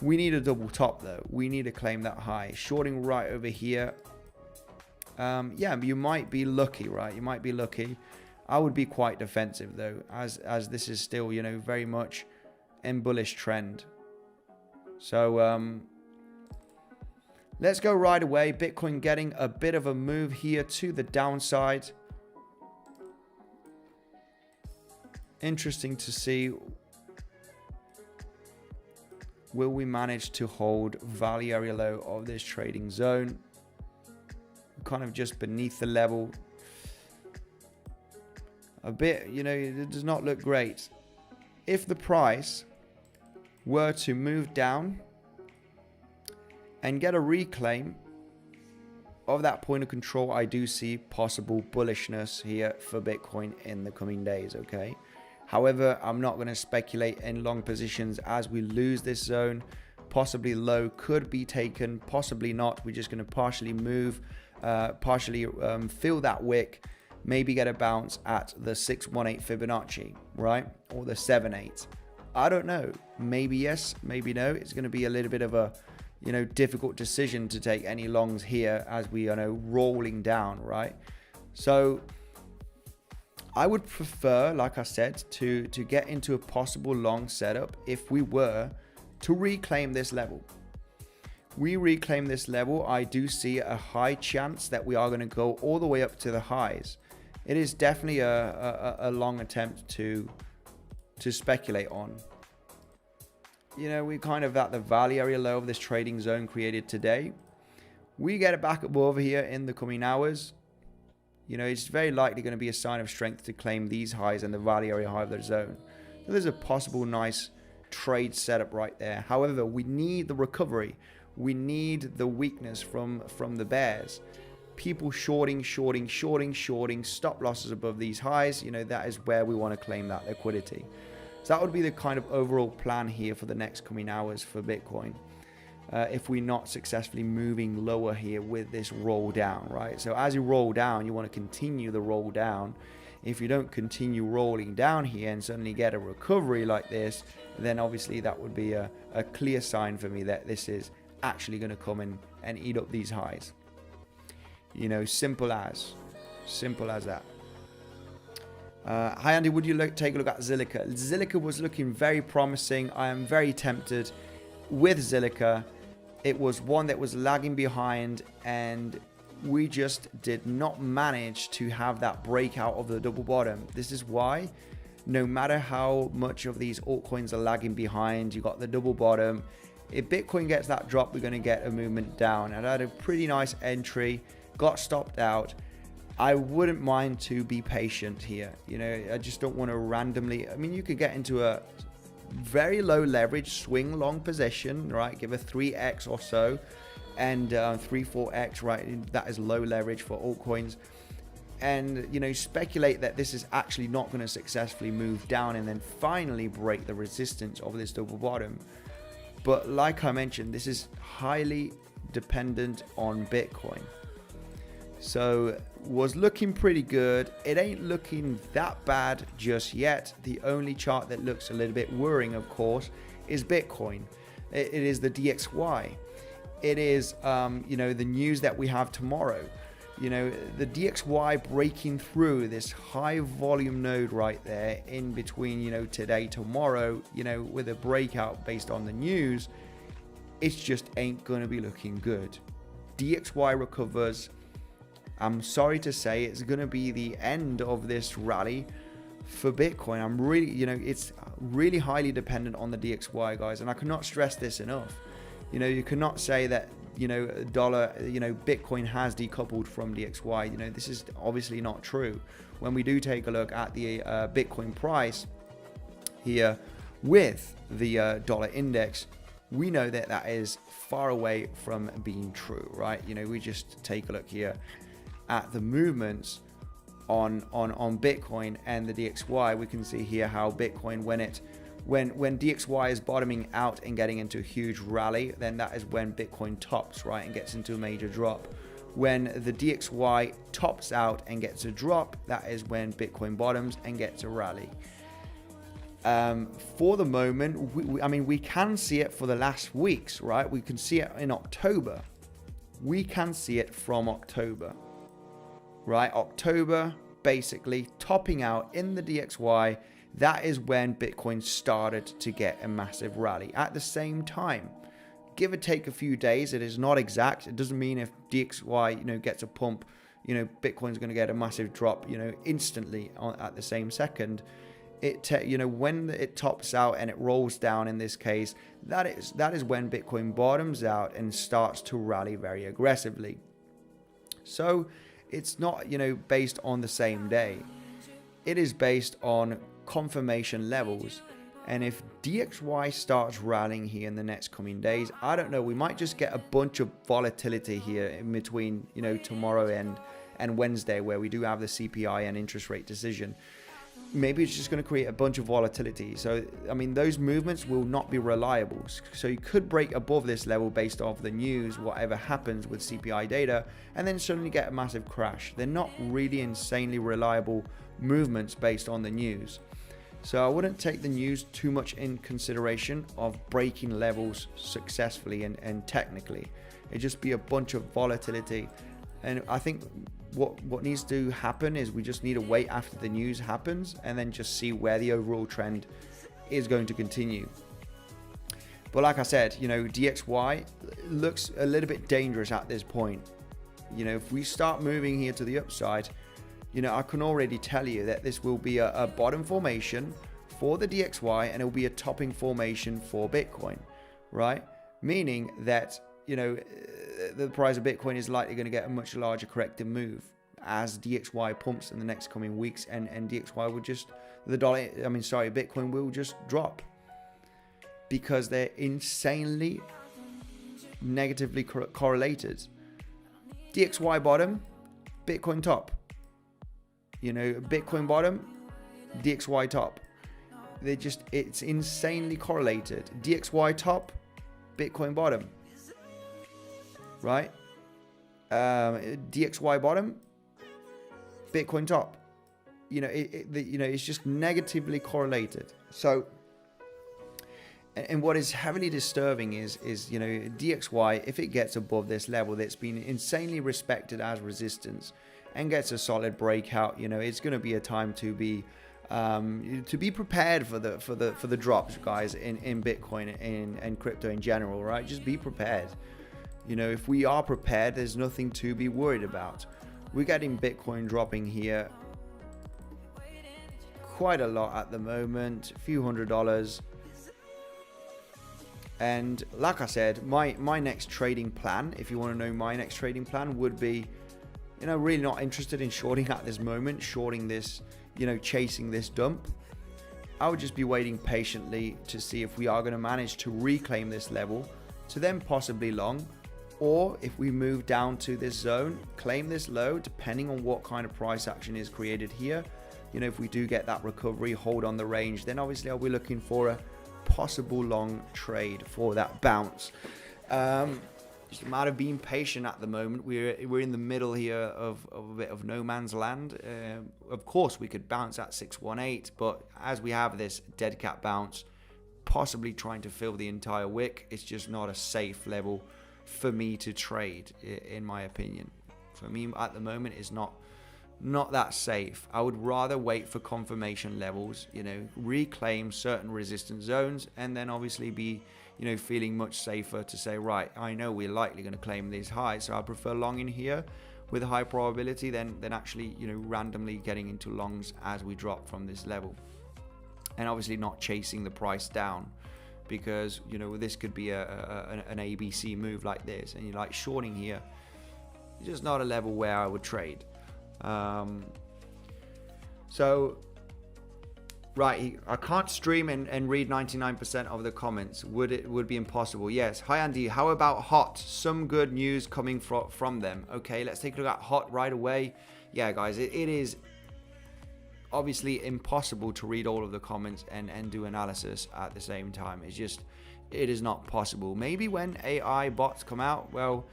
We need a double top though. We need to claim that high. Shorting right over here. Yeah, you might be lucky, right? You might be lucky. I would be quite defensive though, as this is still, you know, very much in bullish trend. So let's go right away. Bitcoin getting a bit of a move here to the downside. Interesting to see. Will we manage to hold value area low of this trading zone? Kind of just beneath the level. A bit, you know, it does not look great. If the price were to move down and get a reclaim of that point of control, I do see possible bullishness here for Bitcoin in the coming days, okay? However, I'm not going to speculate in long positions as we lose this zone. Possibly low could be taken, possibly not. We're just going to partially move, partially fill that wick, maybe get a bounce at the 618 Fibonacci, right? Or the 78. I don't know. Maybe yes, maybe no. It's going to be a little bit of a, you know, difficult decision to take any longs here as we are rolling down, right? So I would prefer, like I said, to get into a possible long setup if we were to reclaim this level. We reclaim this level, I do see a high chance that we are going to go all the way up to the highs. It is definitely a long attempt to speculate on. You know, we kind of at the value area low of this trading zone created today. We get it back up over here in the coming hours. You know, it's very likely going to be a sign of strength to claim these highs and the value area high of the zone. So there's a possible nice trade setup right there. However, we need the recovery. We need the weakness from the bears. People shorting, stop losses above these highs. You know, that is where we want to claim that liquidity. So that would be the kind of overall plan here for the next coming hours for Bitcoin. If we're not successfully moving lower here with this roll down, right? So as you roll down, you want to continue the roll down. If you don't continue rolling down here and suddenly get a recovery like this, then obviously that would be a clear sign for me that this is actually going to come in and eat up these highs. You know, simple as that. Hi Andy, would you take a look at Zilliqa? Zilliqa was looking very promising. I am very tempted with Zilliqa. It was one that was lagging behind, and we just did not manage to have that breakout of the double bottom. This is why, no matter how much of these altcoins are lagging behind, you got the double bottom. If Bitcoin gets that drop, we're going to get a movement down. And I had a pretty nice entry, got stopped out. I wouldn't mind to be patient here. You know, I just don't want to randomly, I mean, you could get into a very low leverage swing long position, right? Give a 3x or so, and 3-4x, right? That is low leverage for altcoins. And, you know, speculate that this is actually not going to successfully move down and then finally break the resistance of this double bottom. But like I mentioned, this is highly dependent on Bitcoin. So was looking pretty good. It ain't looking that bad just yet. The only chart that looks a little bit worrying, of course, is Bitcoin. It is the DXY. It is, you know, the news that we have tomorrow. You know, the DXY breaking through this high volume node right there in between, you know, today, tomorrow, you know, with a breakout based on the news, it just ain't going to be looking good. DXY recovers. I'm sorry to say it's going to be the end of this rally for Bitcoin. I'm really, you know, it's really highly dependent on the DXY, guys. And I cannot stress this enough. You know, you cannot say that, you know, Bitcoin has decoupled from DXY. You know, this is obviously not true. When we do take a look at the Bitcoin price here with the dollar index, we know that that is far away from being true, right? You know, we just take a look here at the movements on Bitcoin and the DXY, we can see here how Bitcoin, when DXY is bottoming out and getting into a huge rally, then that is when Bitcoin tops, right, and gets into a major drop. When the DXY tops out and gets a drop, that is when Bitcoin bottoms and gets a rally. For the moment, we can see it for the last weeks, right? We can see it in October. We can see it from October, right? October, basically topping out in the DXY. That is when Bitcoin started to get a massive rally. At the same time, give or take a few days, it is not exact. It doesn't mean if DXY, gets a pump, Bitcoin's going to get a massive drop, instantly at the same second. When it tops out and it rolls down, in this case, that is when Bitcoin bottoms out and starts to rally very aggressively. So it's not, based on the same day. It is based on confirmation levels. And if DXY starts rallying here in the next coming days, I don't know, we might just get a bunch of volatility here in between, tomorrow and Wednesday, where we do have the CPI and interest rate decision. Maybe it's just going to create a bunch of volatility. So, those movements will not be reliable. So you could break above this level based off the news, whatever happens with CPI data, and then suddenly get a massive crash. They're not really insanely reliable movements based on the news. So I wouldn't take the news too much in consideration of breaking levels successfully and technically. It'd just be a bunch of volatility. And I think what needs to happen is we just need to wait after the news happens and then just see where the overall trend is going to continue. But like I said, DXY looks a little bit dangerous at this point. If we start moving here to the upside, I can already tell you that this will be a bottom formation for the DXY and it will be a topping formation for Bitcoin, right? Meaning that, the price of Bitcoin is likely going to get a much larger corrective move as DXY pumps in the next coming weeks, and DXY will just, Bitcoin will just drop because they're insanely negatively correlated. DXY bottom, Bitcoin top. Bitcoin bottom, DXY top. It's insanely correlated. DXY top, Bitcoin bottom. Right? DXY bottom, Bitcoin top. It's just negatively correlated. So, and what is heavily disturbing is DXY, if it gets above this level that's been insanely respected as resistance and gets a solid breakout, it's going to be a time to be prepared for the drops, guys, in Bitcoin and crypto in general, right? Just be prepared. If we are prepared, there's nothing to be worried about. We're getting Bitcoin dropping here quite a lot at the moment, a few $100s. And like I said, my next trading plan, if you want to know my next trading plan, would be, really not interested in shorting at this moment, shorting this, chasing this dump. I would just be waiting patiently to see if we are going to manage to reclaim this level to then possibly long, or if we move down to this zone, claim this low, depending on what kind of price action is created here. If we do get that recovery, hold on the range, then obviously I'll be looking for a possible long trade for that bounce. Just a matter of being patient at the moment. We're in the middle here of a bit of no man's land. Of course, we could bounce at 618, but as we have this dead cat bounce, possibly trying to fill the entire wick, it's just not a safe level for me to trade, in my opinion. For me at the moment, it's not that safe. I would rather wait for confirmation levels, reclaim certain resistance zones, and then obviously be, feeling much safer to say, right, I know we're likely going to claim these highs, so I prefer long in here with a high probability than actually, randomly getting into longs as we drop from this level. And obviously not chasing the price down, because, this could be an ABC move like this, and you're like shorting here. It's just not a level where I would trade. So, right, I can't stream and read 99% of the comments. Would be impossible. Yes. Hi, Andy. How about HOT? Some good news coming from them. Okay, let's take a look at HOT right away. Yeah, guys, it is obviously impossible to read all of the comments and do analysis at the same time. It is not possible. Maybe when AI bots come out, well,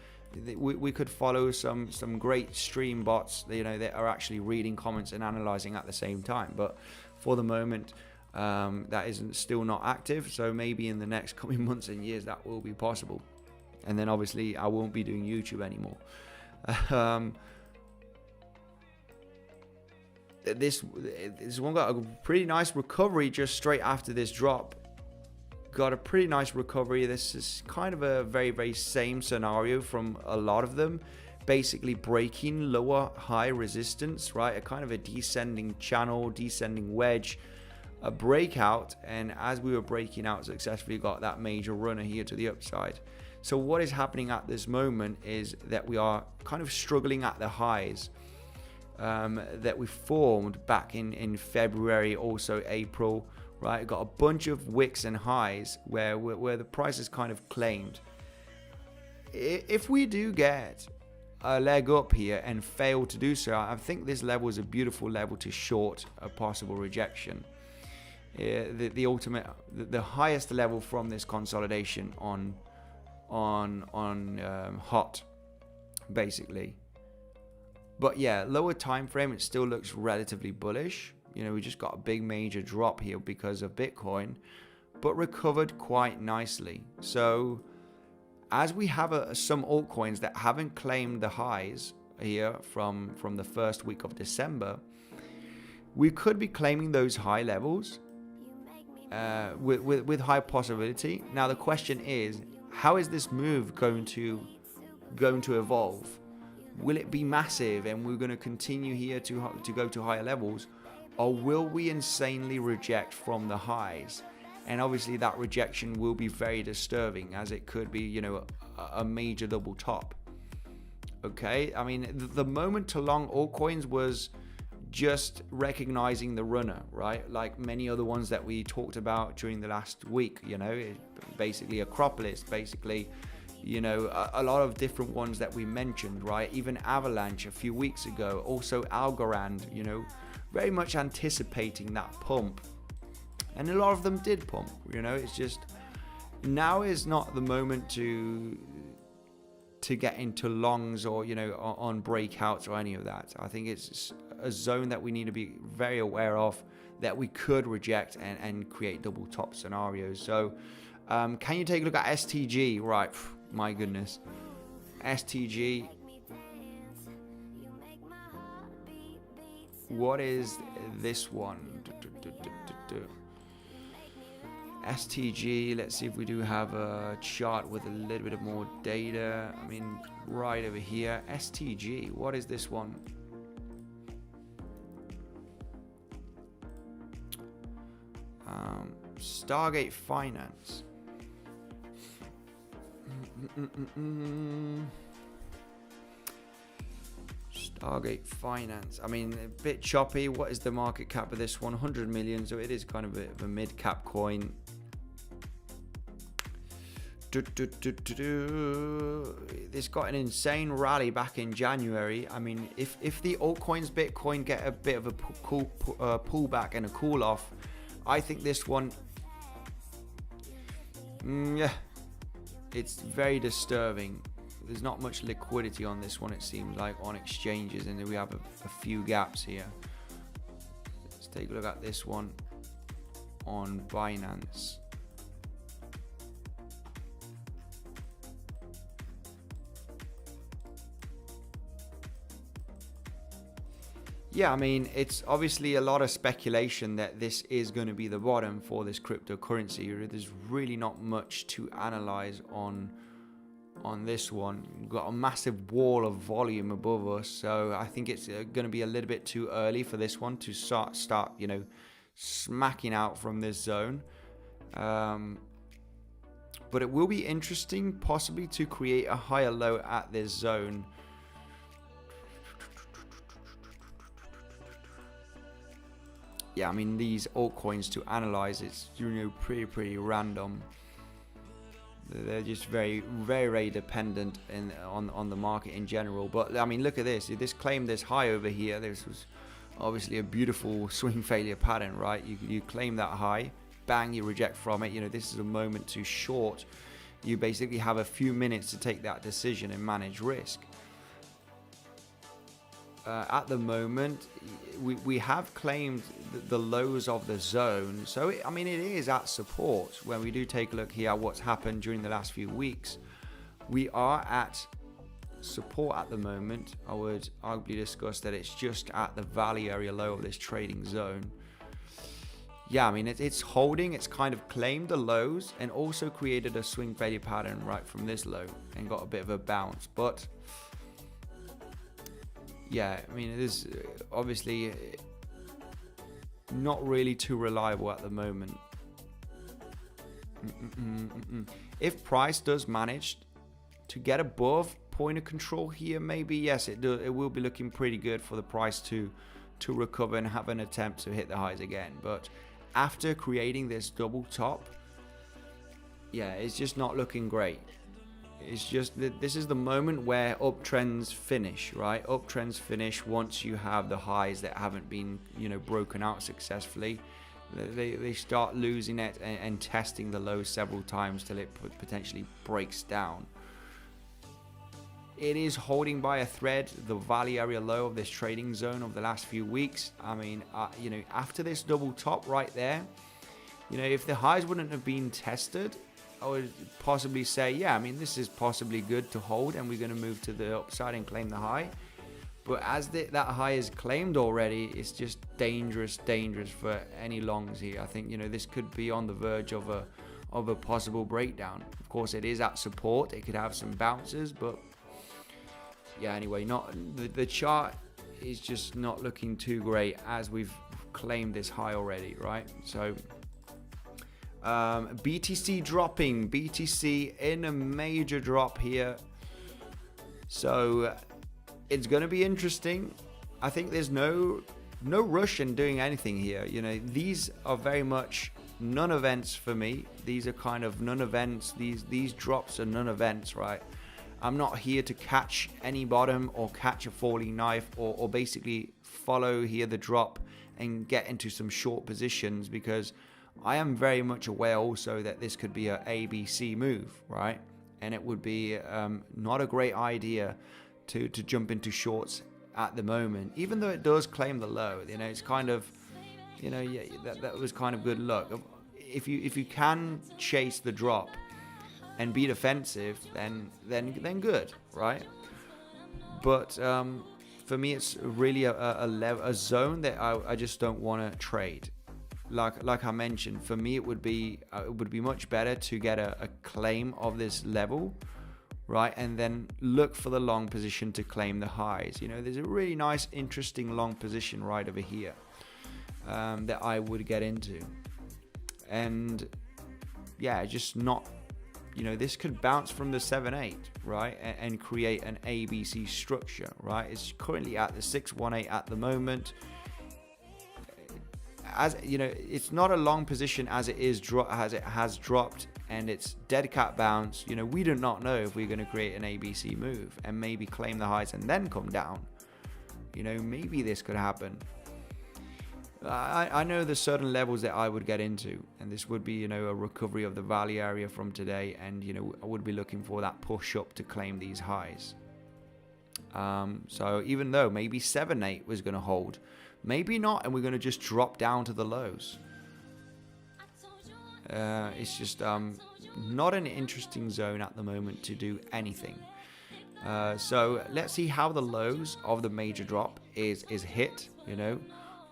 we could follow some great stream bots, that are actually reading comments and analyzing at the same time. But for the moment, that isn't still not active. So maybe in the next coming months and years that will be possible. And then obviously I won't be doing YouTube anymore. This one got a pretty nice recovery just straight after this drop. Got a pretty nice recovery. This is kind of a very, very same scenario from a lot of them. Basically breaking lower high resistance, right? A kind of a descending channel, descending wedge, a breakout. And as we were breaking out successfully, got that major runner here to the upside. So what is happening at this moment is that we are kind of struggling at the highs that we formed back in February, also April, right? Got a bunch of wicks and highs where the price is kind of claimed. If we do get a leg up here and fail to do so, I think this level is a beautiful level to short a possible rejection. The highest level from this consolidation on hot, basically. But yeah, lower time frame, it still looks relatively bullish. We just got a big major drop here because of Bitcoin, but recovered quite nicely. So as we have some altcoins that haven't claimed the highs here from the first week of December, we could be claiming those high levels with high possibility. Now the question is, how is this move going to evolve? Will it be massive and we're going to continue here to go to higher levels, or will we insanely reject from the highs? And obviously that rejection will be very disturbing, as it could be, a major double top. Okay, I mean, the moment to long altcoins was just recognizing the runner, right? Like many other ones that we talked about during the last week, basically Acropolis, basically, a lot of different ones that we mentioned, right? Even Avalanche a few weeks ago, also Algorand, very much anticipating that pump. And a lot of them did pump, it's just, now is not the moment to get into longs or, on breakouts or any of that. I think it's a zone that we need to be very aware of, that we could reject and create double top scenarios. So can you take a look at STG? Right, my goodness. STG. What is this one? STG, let's see if we do have a chart with a little bit of more data. I mean, right over here. STG, what is this one? Stargate Finance. Stargate Finance. I mean, a bit choppy. What is the market cap of this one? 100 million. So it is kind of a bit of a mid-cap coin. This got an insane rally back in January. I mean, if the altcoins Bitcoin get a bit of a pullback and a cool off, I think this one, yeah, it's very disturbing. There's not much liquidity on this one, it seems like, on exchanges, and we have a few gaps here. Let's take a look at this one on Binance. Yeah, I mean, it's obviously a lot of speculation that this is going to be the bottom for this cryptocurrency. There's really not much to analyze on this one. We've got a massive wall of volume above us, so I think it's going to be a little bit too early for this one to start smacking out from this zone. But it will be interesting possibly to create a higher low at this zone. Yeah, I mean, these altcoins to analyze, it's pretty random. They're just very, very, very dependent on the market in general. But I mean, look at this. This claimed this high over here. This was obviously a beautiful swing failure pattern, right? You claim that high, bang, you reject from it. This is a moment to short. You basically have a few minutes to take that decision and manage risk. At the moment, we have claimed the lows of the zone. So, it is at support. When we do take a look here at what's happened during the last few weeks, we are at support at the moment. I would arguably discuss that it's just at the value area low of this trading zone. Yeah, it's holding. It's kind of claimed the lows and also created a swing failure pattern right from this low and got a bit of a bounce. But yeah, it is obviously not really too reliable at the moment. If price does manage to get above point of control here, maybe yes, it will be looking pretty good for the price to recover and have an attempt to hit the highs again. But after creating this double top, yeah, it's just not looking great. It's just that this is the moment where uptrends finish, right? Uptrends finish once you have the highs that haven't been, broken out successfully. They start losing it and testing the lows several times till it potentially breaks down. It is holding by a thread the value area low of this trading zone of the last few weeks. After this double top right there, if the highs wouldn't have been tested, I would possibly say, yeah, this is possibly good to hold and we're going to move to the upside and claim the high. But as that high is claimed already, it's just dangerous for any longs here. I think, this could be on the verge of a possible breakdown. Of course, it is at support. It could have some bounces, but yeah, anyway, the chart is just not looking too great as we've claimed this high already, right? So BTC dropping, BTC in a major drop here. So it's going to be interesting. I think there's no rush in doing anything here. These are very much non-events for me. These are kind of non-events. These drops are non-events, right? I'm not here to catch any bottom or catch a falling knife or basically follow here the drop and get into some short positions, because I am very much aware also that this could be a ABC move, right? And it would be not a great idea to jump into shorts at the moment, even though it does claim the low. It's kind of, yeah, that was kind of good luck. If you can chase the drop and be defensive, then good, right? But for me, it's really a zone that I just don't want to trade. Like I mentioned, for me it would be much better to get a claim of this level, right, and then look for the long position to claim the highs. There's a really nice, interesting long position right over here that I would get into, and yeah, just not. This could bounce from the 7-8, right, and create an ABC structure, right? It's currently at the 618 at the moment. As it's not a long position as it has dropped, and it's dead cat bounce. We do not know if we're going to create an ABC move and maybe claim the highs and then come down. Maybe this could happen. I know there's certain levels that I would get into, and this would be, a recovery of the value area from today, and, I would be looking for that push up to claim these highs. So even though maybe 7-8 was going to hold, maybe not, and we're going to just drop down to the lows. It's just not an interesting zone at the moment to do anything. So let's see how the lows of the major drop is hit,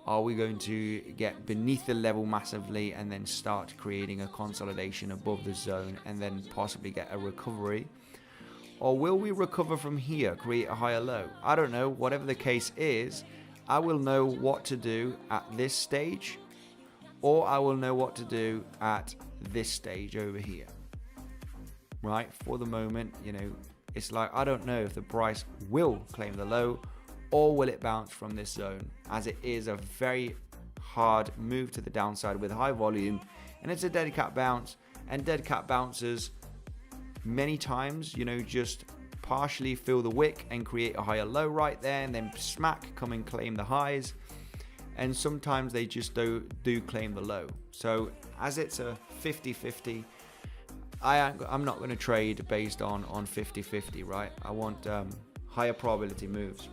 Are we going to get beneath the level massively and then start creating a consolidation above the zone and then possibly get a recovery? Or will we recover from here, create a higher low? I don't know. Whatever the case is, I will know what to do at this stage, or I will know what to do at this stage over here. Right? For the moment, it's like I don't know if the price will claim the low or will it bounce from this zone, as it is a very hard move to the downside with high volume, and it's a dead cat bounce, and dead cat bounces many times, just partially fill the wick and create a higher low right there, and then smack come and claim the highs. and sometimes they just do claim the low. So as it's a 50-50, I'm not going to trade based on 50-50, right? I want higher probability moves.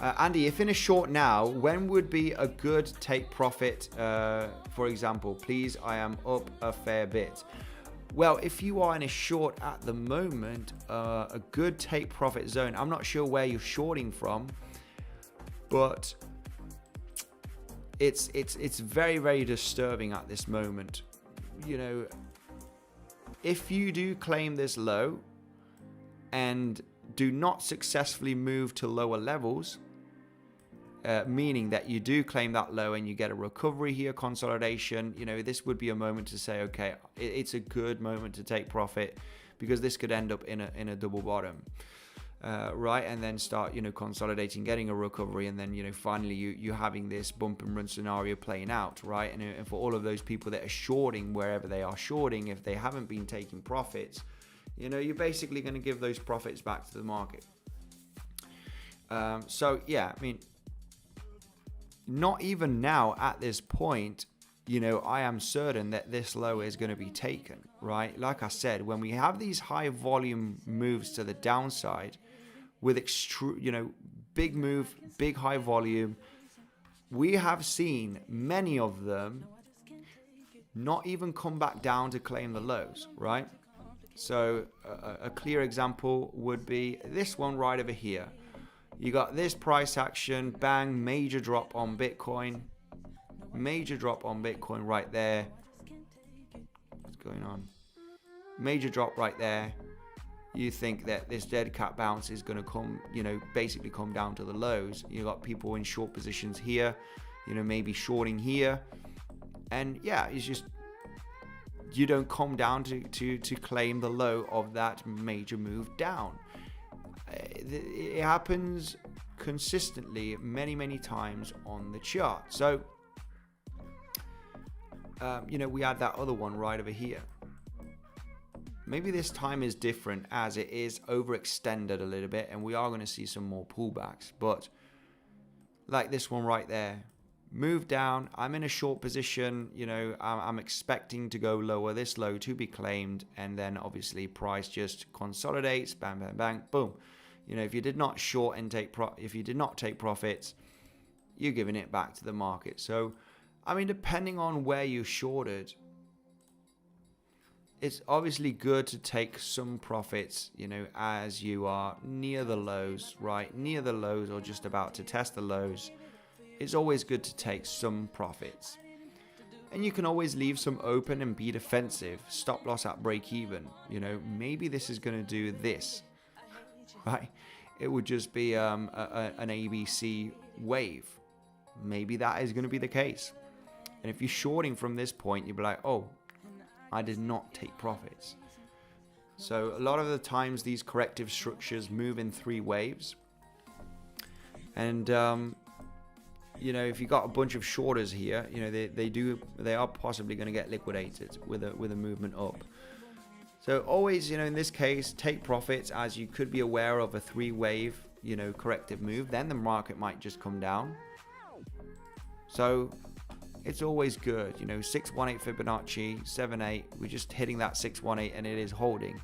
Andy, if in a short now, when would be a good take profit? For example, please, I am up a fair bit. Well, if you are in a short at the moment, a good take profit zone, I'm not sure where you're shorting from, but it's very, very disturbing at this moment. You know, if you do claim this low and do not successfully move to lower levels, meaning that you do claim that low and you get a recovery here, consolidation, you know, this would be a moment to say, okay, it's a good moment to take profit, because this could end up in a double bottom, right? And then start, you know, consolidating, getting a recovery, and then, you know, finally you having this bump and run scenario playing out, right? And for all of those people that are shorting wherever they are shorting, if they haven't been taking profits, you know, you're basically going to give those profits back to the market. So yeah, I mean, not even now at this point, you know, I am certain that this low is going to be taken, right? Like I said, when we have these high volume moves to the downside with you know, big move, big high volume, we have seen many of them not even come back down to claim the lows, right? So a clear example would be this one right over here. You got this price action, bang, major drop on Bitcoin. Major drop on Bitcoin right there. What's going on? Major drop right there. You think that this dead cat bounce is going to come, you know, basically come down to the lows. You got people in short positions here, you know, maybe shorting here. And yeah, it's just, you don't come down to claim the low of that major move down. It happens consistently many times on the chart. So you know, we had that other one right over here. Maybe this time is different, as it is overextended a little bit and we are going to see some more pullbacks. But like this one right there, move down, I'm in a short position, you know, I'm expecting to go lower, this low to be claimed, and then obviously price just consolidates, bang bang bang, boom. You know, if you did not short and if you did not take profits, you're giving it back to the market. So, I mean, depending on where you shorted, it's obviously good to take some profits, you know, as you are near the lows, right? Near the lows or just about to test the lows. It's always good to take some profits. And you can always leave some open and be defensive. Stop loss at break even. You know, maybe this is going to do this. Right, it would just be an ABC wave. Maybe that is going to be the case. And if you're shorting from this point, you'll be like, oh, I did not take profits. So a lot of the times these corrective structures move in 3 waves. And you know, if you got a bunch of shorters here, you know, they are possibly going to get liquidated with a movement up. So always, you know, in this case, take profits, as you could be aware of a 3-wave, you know, corrective move. Then the market might just come down. So it's always good, you know, 618 Fibonacci, 78. We're just hitting that 618 and it is holding.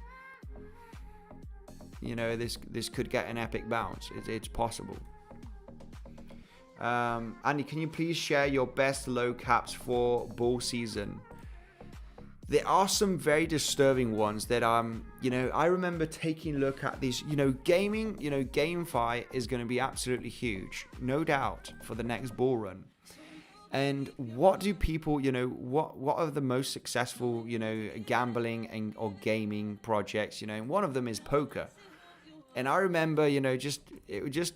You know, this could get an epic bounce. It's possible. Andy, can you please share your best low caps for bull season? There are some very disturbing ones that you know, I remember taking a look at these, you know, gaming, you know, GameFi is going to be absolutely huge, no doubt, for the next bull run. And what do people, you know, what are the most successful, you know, gambling or gaming projects, you know, and one of them is poker. And I remember, you know, it just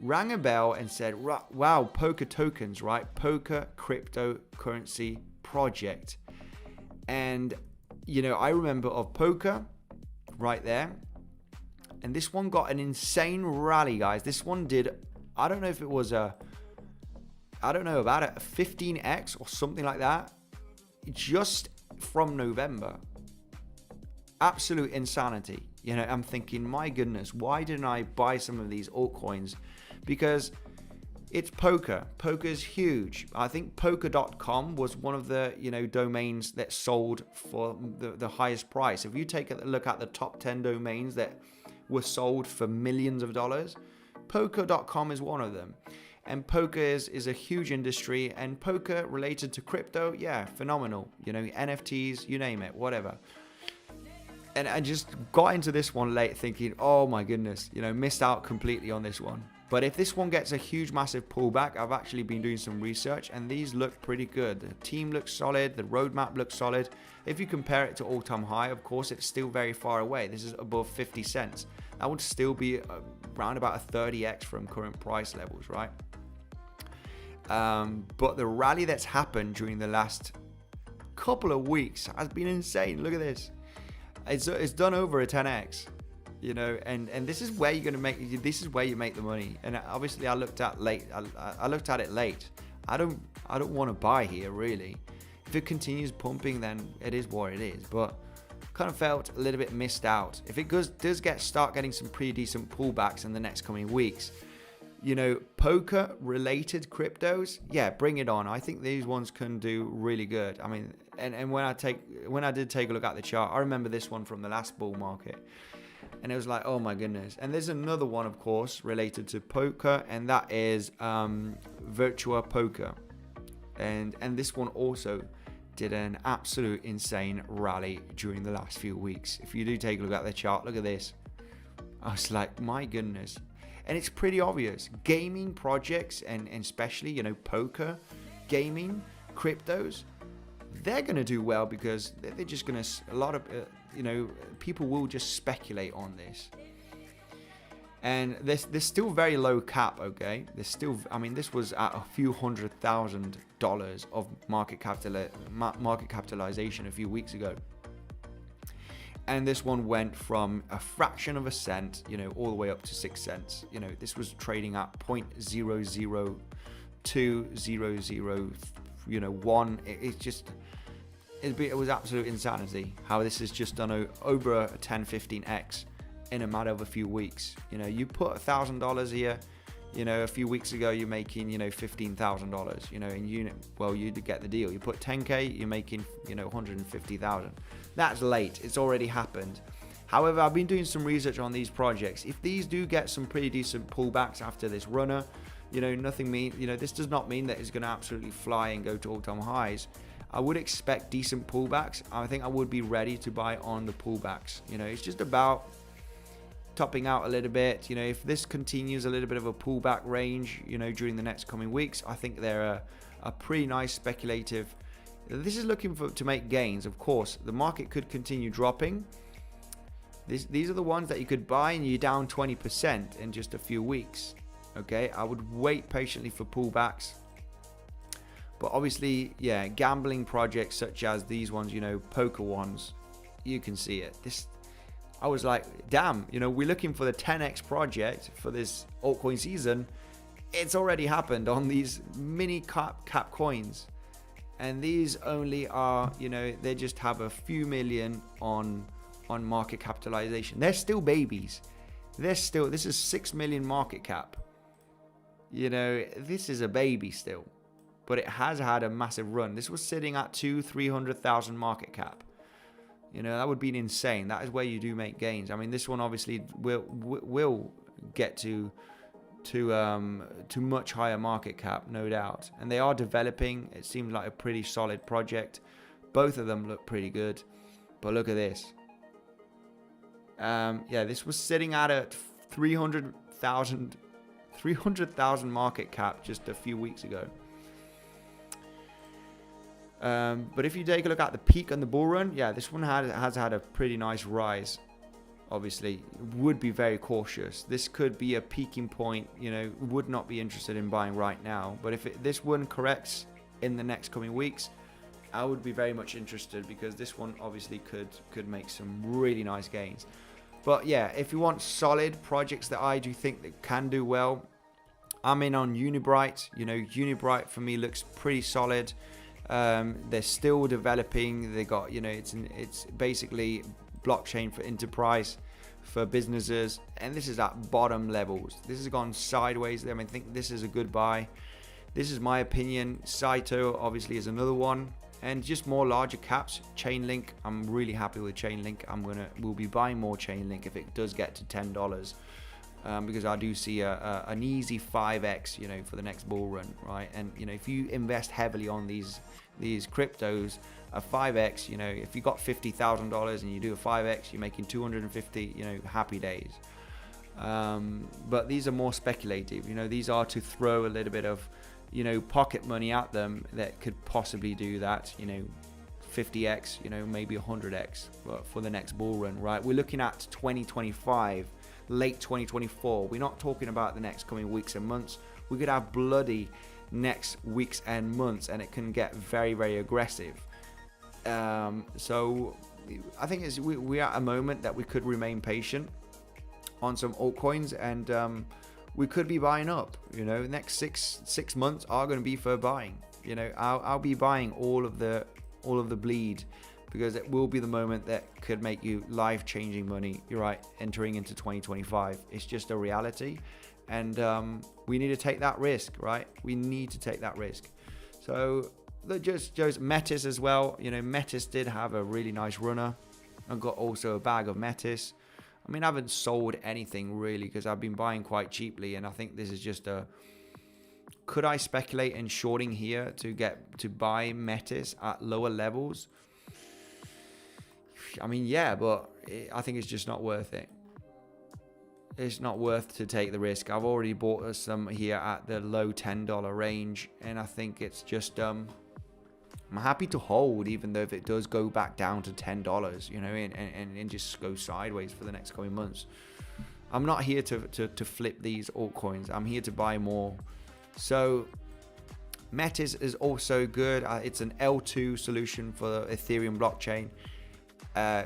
rang a bell and said, wow, poker tokens, right? Poker cryptocurrency project. And, you know, I remember of poker right there. And this one got an insane rally, guys. This one did, I don't know if it was a 15x or something like that. Just from November. Absolute insanity. You know, I'm thinking, my goodness, why didn't I buy some of these altcoins? Because It's Poker. Poker's huge. I think poker.com was one of the, domains that sold for the highest price. If you take a look at the top 10 domains that were sold for millions of dollars, poker.com is one of them. And poker is a huge industry, and poker related to crypto, yeah, phenomenal. NFTs, you name it, whatever. And I just got into this one late thinking, oh my goodness, missed out completely on this one. But if this one gets a huge, massive pullback, I've actually been doing some research and these look pretty good. The team looks solid. The roadmap looks solid. If you compare it to all-time high, of course, it's still very far away. This is above 50 cents. That would still be around about a 30x from current price levels, right? But the rally that's happened during the last couple of weeks has been insane. Look at this. It's done over a 10x. And this is where you're going to make. This is where you make the money. And obviously, I looked at it late. I don't want to buy here really. If it continues pumping, then it is what it is. But kind of felt a little bit missed out. If it does start getting some pretty decent pullbacks in the next coming weeks, poker related cryptos, yeah, bring it on. I think these ones can do really good. I mean, and when I did take a look at the chart, I remember this one from the last bull market. And it was like, oh my goodness. And there's another one, of course, related to poker, and that is Virtua Poker. And this one also did an absolute insane rally during the last few weeks. If you do take a look at the chart, look at this. I was like, my goodness. And it's pretty obvious. Gaming projects, and especially, poker, gaming, cryptos, they're going to do well because they're just going to, a lot of, people will just speculate on this. And there's still very low cap, okay? There's still, this was at a few $100,000 of market capitalization a few weeks ago. And this one went from a fraction of a cent, all the way up to 6 cents. This was trading at 0.002001. It was absolute insanity how this has just done over a 10-15x in a matter of a few weeks. You put $1,000 here, a few weeks ago you're making, $15,000, in unit. Well, you get the deal. You put 10K, you're making, 150,000. That's late. It's already happened. However, I've been doing some research on these projects. If these do get some pretty decent pullbacks after this runner, this does not mean that it's going to absolutely fly and go to all-time highs. I would expect decent pullbacks. I think I would be ready to buy on the pullbacks. It's just about topping out a little bit. If this continues a little bit of a pullback range, during the next coming weeks, I think they're a pretty nice speculative. This is looking to make gains. Of course, the market could continue dropping. These are the ones that you could buy and you're down 20% in just a few weeks. Okay, I would wait patiently for pullbacks. But obviously, yeah, gambling projects such as these ones, poker ones, you can see it. I was like, damn, we're looking for the 10x project for this altcoin season. It's already happened on these mini cap coins. And these only are, they just have a few million on market capitalization. They're still babies. This is 6 million market cap. This is a baby still. But it has had a massive run. This was sitting at 200,000-300,000 market cap. That would be insane. That is where you do make gains. This one obviously will get to much higher market cap, no doubt. And they are developing. It seems like a pretty solid project. Both of them look pretty good. But look at this. This was sitting at a 300,000 market cap just a few weeks ago. But if you take a look at the peak on the bull run, yeah, this one has had a pretty nice rise. Obviously, would be very cautious. This could be a peaking point. Would not be interested in buying right now. But if this one corrects in the next coming weeks, I would be very much interested because this one obviously could make some really nice gains. But yeah, if you want solid projects that I do think that can do well, I'm in on Unibright. Unibright for me looks pretty solid. They're still developing. They got, it's basically blockchain for enterprise for businesses, and this is at bottom levels. This has gone sideways. I think this is a good buy. This is my opinion. Saito obviously is another one, and just more larger caps. Chainlink, I'm really happy with Chainlink. We'll be buying more Chainlink if it does get to $10, because I do see an easy 5x, for the next bull run, right? And if you invest heavily on these cryptos, a 5x, if you got $50,000 and you do a 5x, you're making 250, happy days. But these are more speculative. These are to throw a little bit of pocket money at them that could possibly do that, 50x, maybe 100x for the next bull run, right? We're looking at 2025, late 2024. We're not talking about the next coming weeks and months. We could have bloody next weeks and months, and it can get very, very aggressive. So I think we're at a moment that we could remain patient on some altcoins, and we could be buying up. The next six months are going to be for buying. I'll be buying all of the bleed, because it will be the moment that could make you life-changing money. You're right, entering into 2025. It's just a reality, and we need to take that risk, right? We need to take that risk. So just Metis as well. Metis did have a really nice runner. I've got also a bag of Metis. I haven't sold anything really, because I've been buying quite cheaply, and I think this is just could I speculate in shorting here to buy Metis at lower levels? Yeah, but I think it's just not worth it. It's not worth to take the risk. I've already bought some here at the low $10 range, and I think it's just I'm happy to hold, even though if it does go back down to $10, and just go sideways for the next coming months. I'm not here to flip these altcoins. I'm here to buy more. So Metis is also good. It's an L2 solution for the Ethereum blockchain.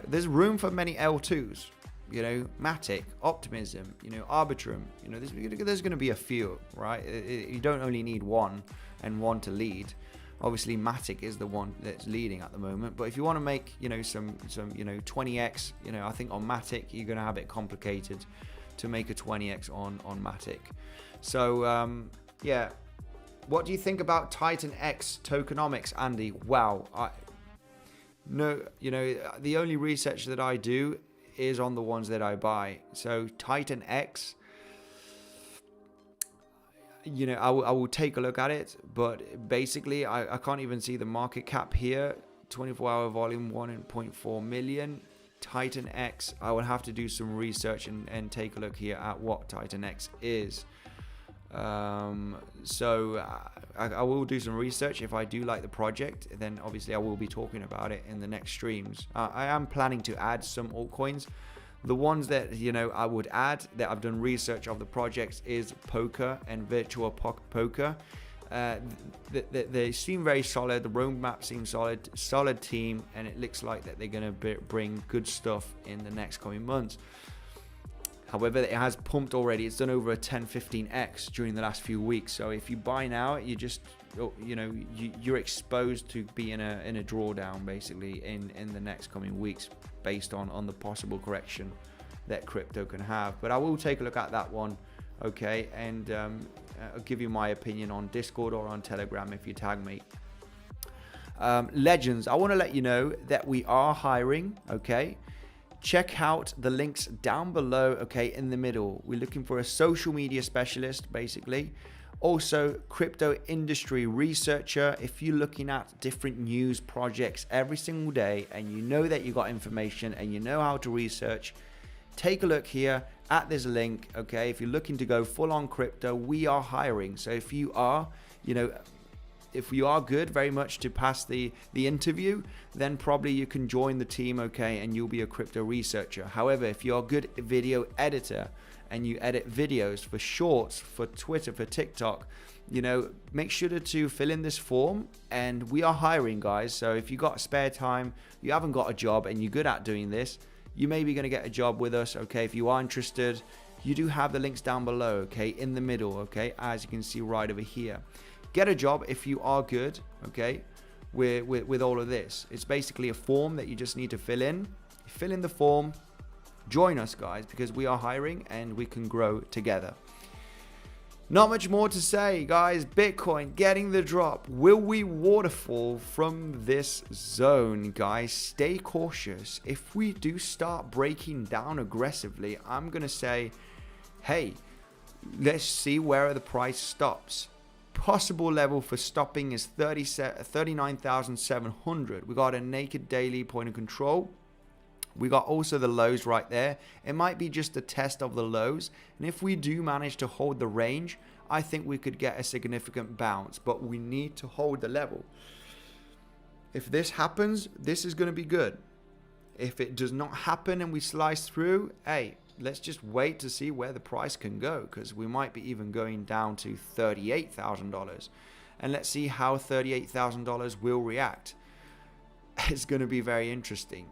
There's room for many L2s. Matic, Optimism, Arbitrum. There's going to be a few, right? You don't only need one and one to lead. Obviously, Matic is the one that's leading at the moment. But if you want to make, some 20x, I think on Matic, you're going to have it complicated to make a 20x on Matic. So, yeah. What do you think about Titan X tokenomics, Andy? Wow. The only research that I do is on the ones that I buy. So Titan X, I will take a look at it, but basically I can't even see the market cap here. 24-hour volume 1.4 million. Titan X, I will have to do some research and take a look here at what Titan X is. So I will do some research. If I do like the project, then obviously I will be talking about it in the next streams. I am planning to add some altcoins. The ones that I would add that I've done research of the projects is Poker and Virtual Poker. They seem very solid. The roadmap seems solid team, and it looks like that they're going to bring good stuff in the next coming months. However, it has pumped already. It's done over a 10-15x during the last few weeks. So if you buy now, you just, you're exposed to be in a drawdown basically in the next coming weeks, based on the possible correction that crypto can have. But I will take a look at that one, okay, and I'll give you my opinion on Discord or on Telegram if you tag me. Legends, I want to let you know that we are hiring, okay. Check out the links down below, okay, in the middle. We're looking for a social media specialist, basically. Also, crypto industry researcher. If you're looking at different news projects every single day, and you know that you got information and you know how to research, take a look here at this link, okay? If you're looking to go full on crypto, we are hiring. So if you are, if you are good very much to pass the interview, then probably you can join the team, okay, and you'll be a crypto researcher. However, if you're a good video editor and you edit videos for shorts, for Twitter, for TikTok, make sure to fill in this form, and we are hiring, guys. So if you got spare time, you haven't got a job and you're good at doing this, you may be going to get a job with us, okay? If you are interested, you do have the links down below, okay, in the middle, okay, as you can see right over here. Get a job if you are good, okay, with all of this. It's basically a form that you just need to fill in. You fill in the form, join us, guys, because we are hiring and we can grow together. Not much more to say, guys. Bitcoin getting the drop. Will we waterfall from this zone, guys? Stay cautious. If we do start breaking down aggressively, I'm going to say, hey, let's see where the price stops. Possible level for stopping is 39,700. We got a naked daily point of control. We got also the lows right there. It might be just a test of the lows. And if we do manage to hold the range, I think we could get a significant bounce. But we need to hold the level. If this happens, this is going to be good. If it does not happen and we slice through, hey, let's just wait to see where the price can go. Because we might be even going down to $38,000. And let's see how $38,000 will react. It's going to be very interesting.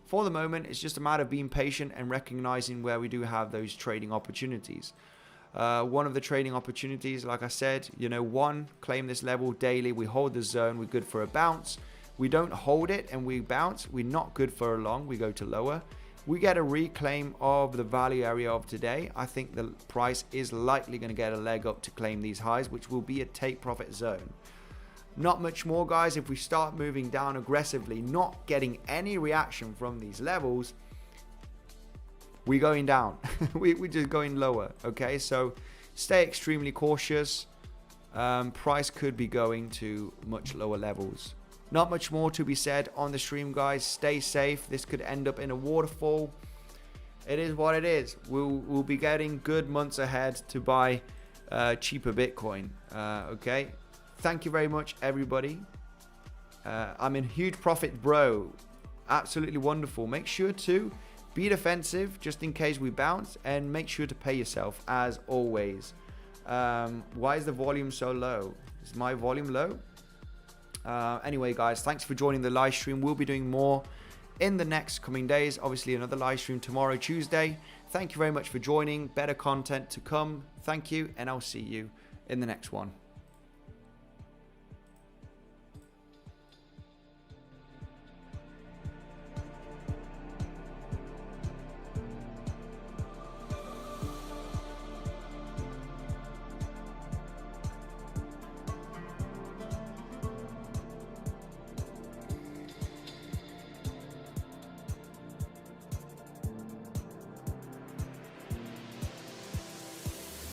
For the moment, it's just a matter of being patient and recognizing where we do have those trading opportunities. One of the trading opportunities, like I said, one, claim this level daily. We hold the zone. We're good for a bounce. We don't hold it and we bounce. We're not good for a long. We go to lower. We get a reclaim of the value area of today. I think the price is likely going to get a leg up to claim these highs, which will be a take profit zone. Not much more, guys. If we start moving down aggressively, not getting any reaction from these levels, we're going down. We're just going lower. Okay, so stay extremely cautious. Price could be going to much lower levels. Not much more to be said on the stream, guys. Stay safe. This could end up in a waterfall. It is what it is. We'll be getting good months ahead to buy cheaper Bitcoin. Okay. Thank you very much, everybody. I'm in huge profit, bro. Absolutely wonderful. Make sure to be defensive just in case we bounce, and make sure to pay yourself as always. Why is the volume so low? Is my volume low? Anyway, guys, thanks for joining the live stream. We'll be doing more in the next coming days. Obviously, another live stream tomorrow, Tuesday. Thank you very much for joining. Better content to come. Thank you, and I'll see you in the next one.